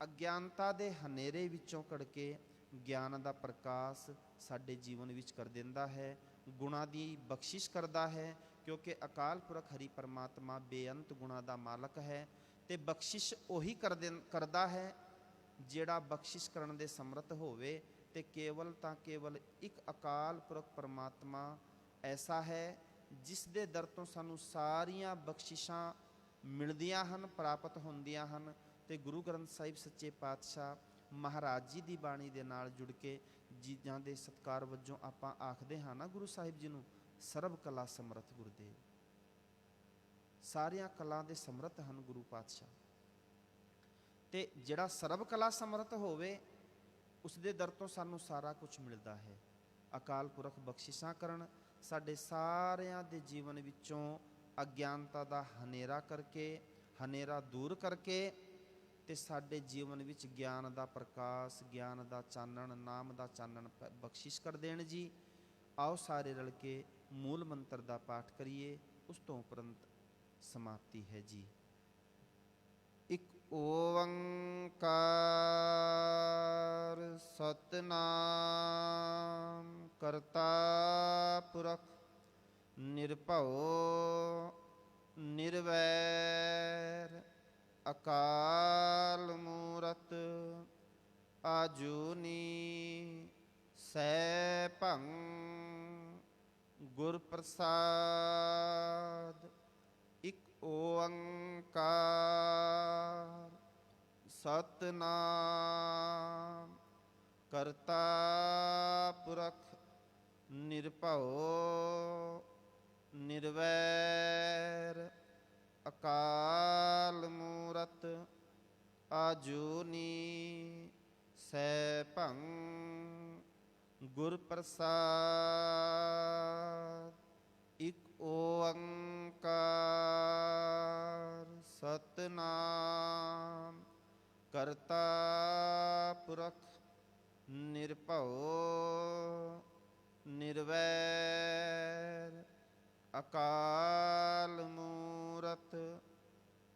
ਅਗਿਆਨਤਾ ਦੇ ਹਨੇਰੇ ਵਿੱਚੋਂ ਕੱਢ ਕੇ ਗਿਆਨ ਦਾ ਪ੍ਰਕਾਸ਼ ਸਾਡੇ ਜੀਵਨ ਵਿੱਚ ਕਰ ਦਿੰਦਾ ਹੈ, ਗੁਣਾਂ ਦੀ ਬਖਸ਼ਿਸ਼ ਕਰਦਾ ਹੈ। ਕਿਉਂਕਿ ਅਕਾਲ ਪੁਰਖ ਹਰੀ ਪਰਮਾਤਮਾ ਬੇਅੰਤ ਗੁਣਾਂ ਦਾ ਮਾਲਕ ਹੈ, ਤੇ ਬਖਸ਼ਿਸ਼ ਉਹੀ ਕਰਦਾ ਹੈ ਜਿਹੜਾ ਬਖਸ਼ਿਸ਼ ਕਰਨ ਦੇ ਸਮਰੱਥ ਹੋਵੇ। ਤੇ ਕੇਵਲ ਤਾਂ ਕੇਵਲ ਇੱਕ ਅਕਾਲ ਪੁਰਖ ਪਰਮਾਤਮਾ ਐਸਾ ਹੈ ਜਿਸ ਦੇ ਦਰ ਤੋਂ ਸਾਨੂੰ ਸਾਰੀਆਂ ਬਖਸ਼ਿਸ਼ਾਂ ਮਿਲਦੀਆਂ ਹਨ, ਪ੍ਰਾਪਤ ਹੁੰਦੀਆਂ ਹਨ। ਤੇ ਗੁਰੂ ਗ੍ਰੰਥ ਸਾਹਿਬ ਸੱਚੇ ਪਾਤਸ਼ਾਹ ਮਹਾਰਾਜ ਜੀ ਦੀ ਬਾਣੀ ਦੇ ਨਾਲ ਜੁੜ ਕੇ ਜਿਨ੍ਹਾਂ ਦੇ ਸਤਿਕਾਰ ਵਜੋਂ ਆਪਾਂ ਆਖਦੇ ਹਾਂ ਨਾ ਗੁਰੂ ਸਾਹਿਬ ਜੀ ਨੂੰ, ਸਰਬ ਕਲਾ ਸਮਰੱਥ ਗੁਰਦੇਵ। ਸਾਰੀਆਂ ਕਲਾ ਦੇ ਸਮਰੱਥ ਹਨ ਗੁਰੂ ਪਾਤਸ਼ਾਹ। ਤੇ ਜਿਹੜਾ ਸਰਬ ਕਲਾ ਸਮਰੱਥ ਹੋਵੇ ਉਸ ਦੇ ਦਰ ਤੋਂ ਸਾਨੂੰ ਸਾਰਾ ਕੁਝ ਮਿਲਦਾ ਹੈ। ਅਕਾਲ ਪੁਰਖ ਬਖਸ਼ਿਸ਼ਾਂ ਕਰਨ, ਸਾਡੇ ਸਾਰਿਆਂ ਦੇ ਜੀਵਨ ਵਿੱਚੋਂ ਅਗਿਆਨਤਾ ਦਾ ਹਨੇਰਾ ਕਰਕੇ, ਹਨੇਰਾ ਦੂਰ ਕਰਕੇ ਤੇ ਸਾਡੇ ਜੀਵਨ ਵਿੱਚ ਗਿਆਨ ਦਾ ਪ੍ਰਕਾਸ਼, ਗਿਆਨ ਦਾ ਚਾਨਣ, ਨਾਮ ਦਾ ਚਾਨਣ ਬਖਸ਼ਿਸ਼ ਕਰ ਦੇਣ ਜੀ। ਆਓ ਸਾਰੇ ਰਲ ਕੇ ਮੂਲ ਮੰਤਰ ਦਾ ਪਾਠ ਕਰੀਏ, ਉਸ ਤੋਂ ਉਪਰੰਤ ਸਮਾਪਤੀ ਹੈ ਜੀ। ਇੱਕ ਓੰਕਾਰ ਸਤਿਨਾਮ ਕਰਤਾ ਪੁਰਖ ਨਿਰਭਉ ਨਿਰਵੈਰ ਅਕਾਲ ਮੂਰਤ ਆਜੂਨੀ ਸੈਭੰ ਗੁਰ ਪ੍ਰਸਾਦ। ਇੱਕ ਓੰਕਾਰ ਸਤਿਨਾਮ ਕਰਤਾ ਪੁਰਖ ਨਿਰਭਉ ਨਿਰਵੈਰ ਅਕਾਲ ਮੂਰਤ ਆਜੂਨੀ ਸੈਭੰ ਗੁਰ ਪ੍ਰਸਾਦ। ਇੱਕ ਓੰਕਾਰ ਸਤਿਨਾਮ ਕਰਤਾ ਪੁਰਖ ਨਿਰਭਉ ਨਿਰਵੈਰ ਅਕਾਲ ਮੂਰਤ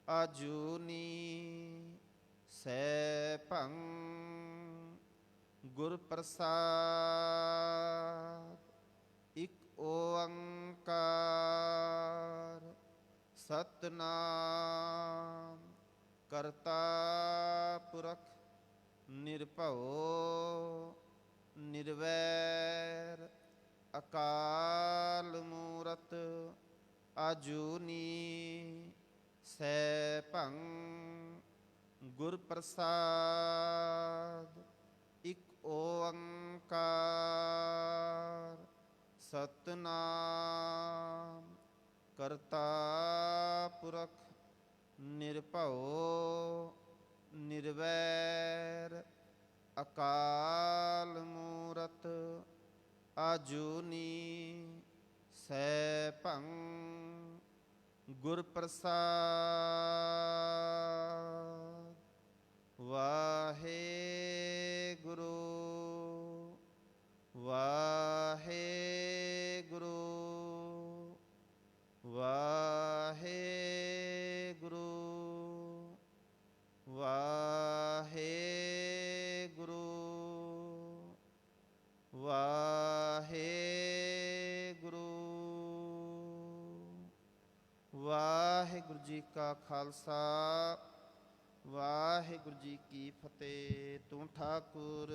ਆਜੂਨੀ ਸੈਭੰ ਗੁਰ ਪ੍ਰਸਾਦ। ਇੱਕ ਓੰਕਾਰ ਸਤਿਨਾਮ ਕਰਤਾ ਪੁਰਖ ਨਿਰਭਉ ਨਿਰਵੈਰ ਅਕਾਲ ਮੂਰਤ ਆਜੂਨੀ ਸੈਭੰ ਗੁਰ ਪ੍ਰਸਾਦ। ਇੱਕ ਓੰਕਾਰ ਸਤਿਨਾਮ ਕਰਤਾ ਪੁਰਖ ਨਿਰਭਉ ਨਿਰਵੈਰ ਅਕਾਲ ਮੂਰਤ ਆਜੂਨੀ ਸੈਭੰ ਗੁਰ ਪ੍ਰਸਾਦ। ਵਾਹਿਗੁਰੂ ਵਾਹਿਗੁਰੂ ਵਾਹਿਗੁਰੂ ਵਾਹਿਗੁਰੂ ਵਾਹਿਗੁਰੂ। ਵਾਹਿਗੁਰੂ ਜੀ ਕਾ ਖਾਲਸਾ ਵਾਹਿਗੁਰੂ ਜੀ ਕੀ ਫਤਿਹ। ਤੂੰ ਠਾਕੁਰ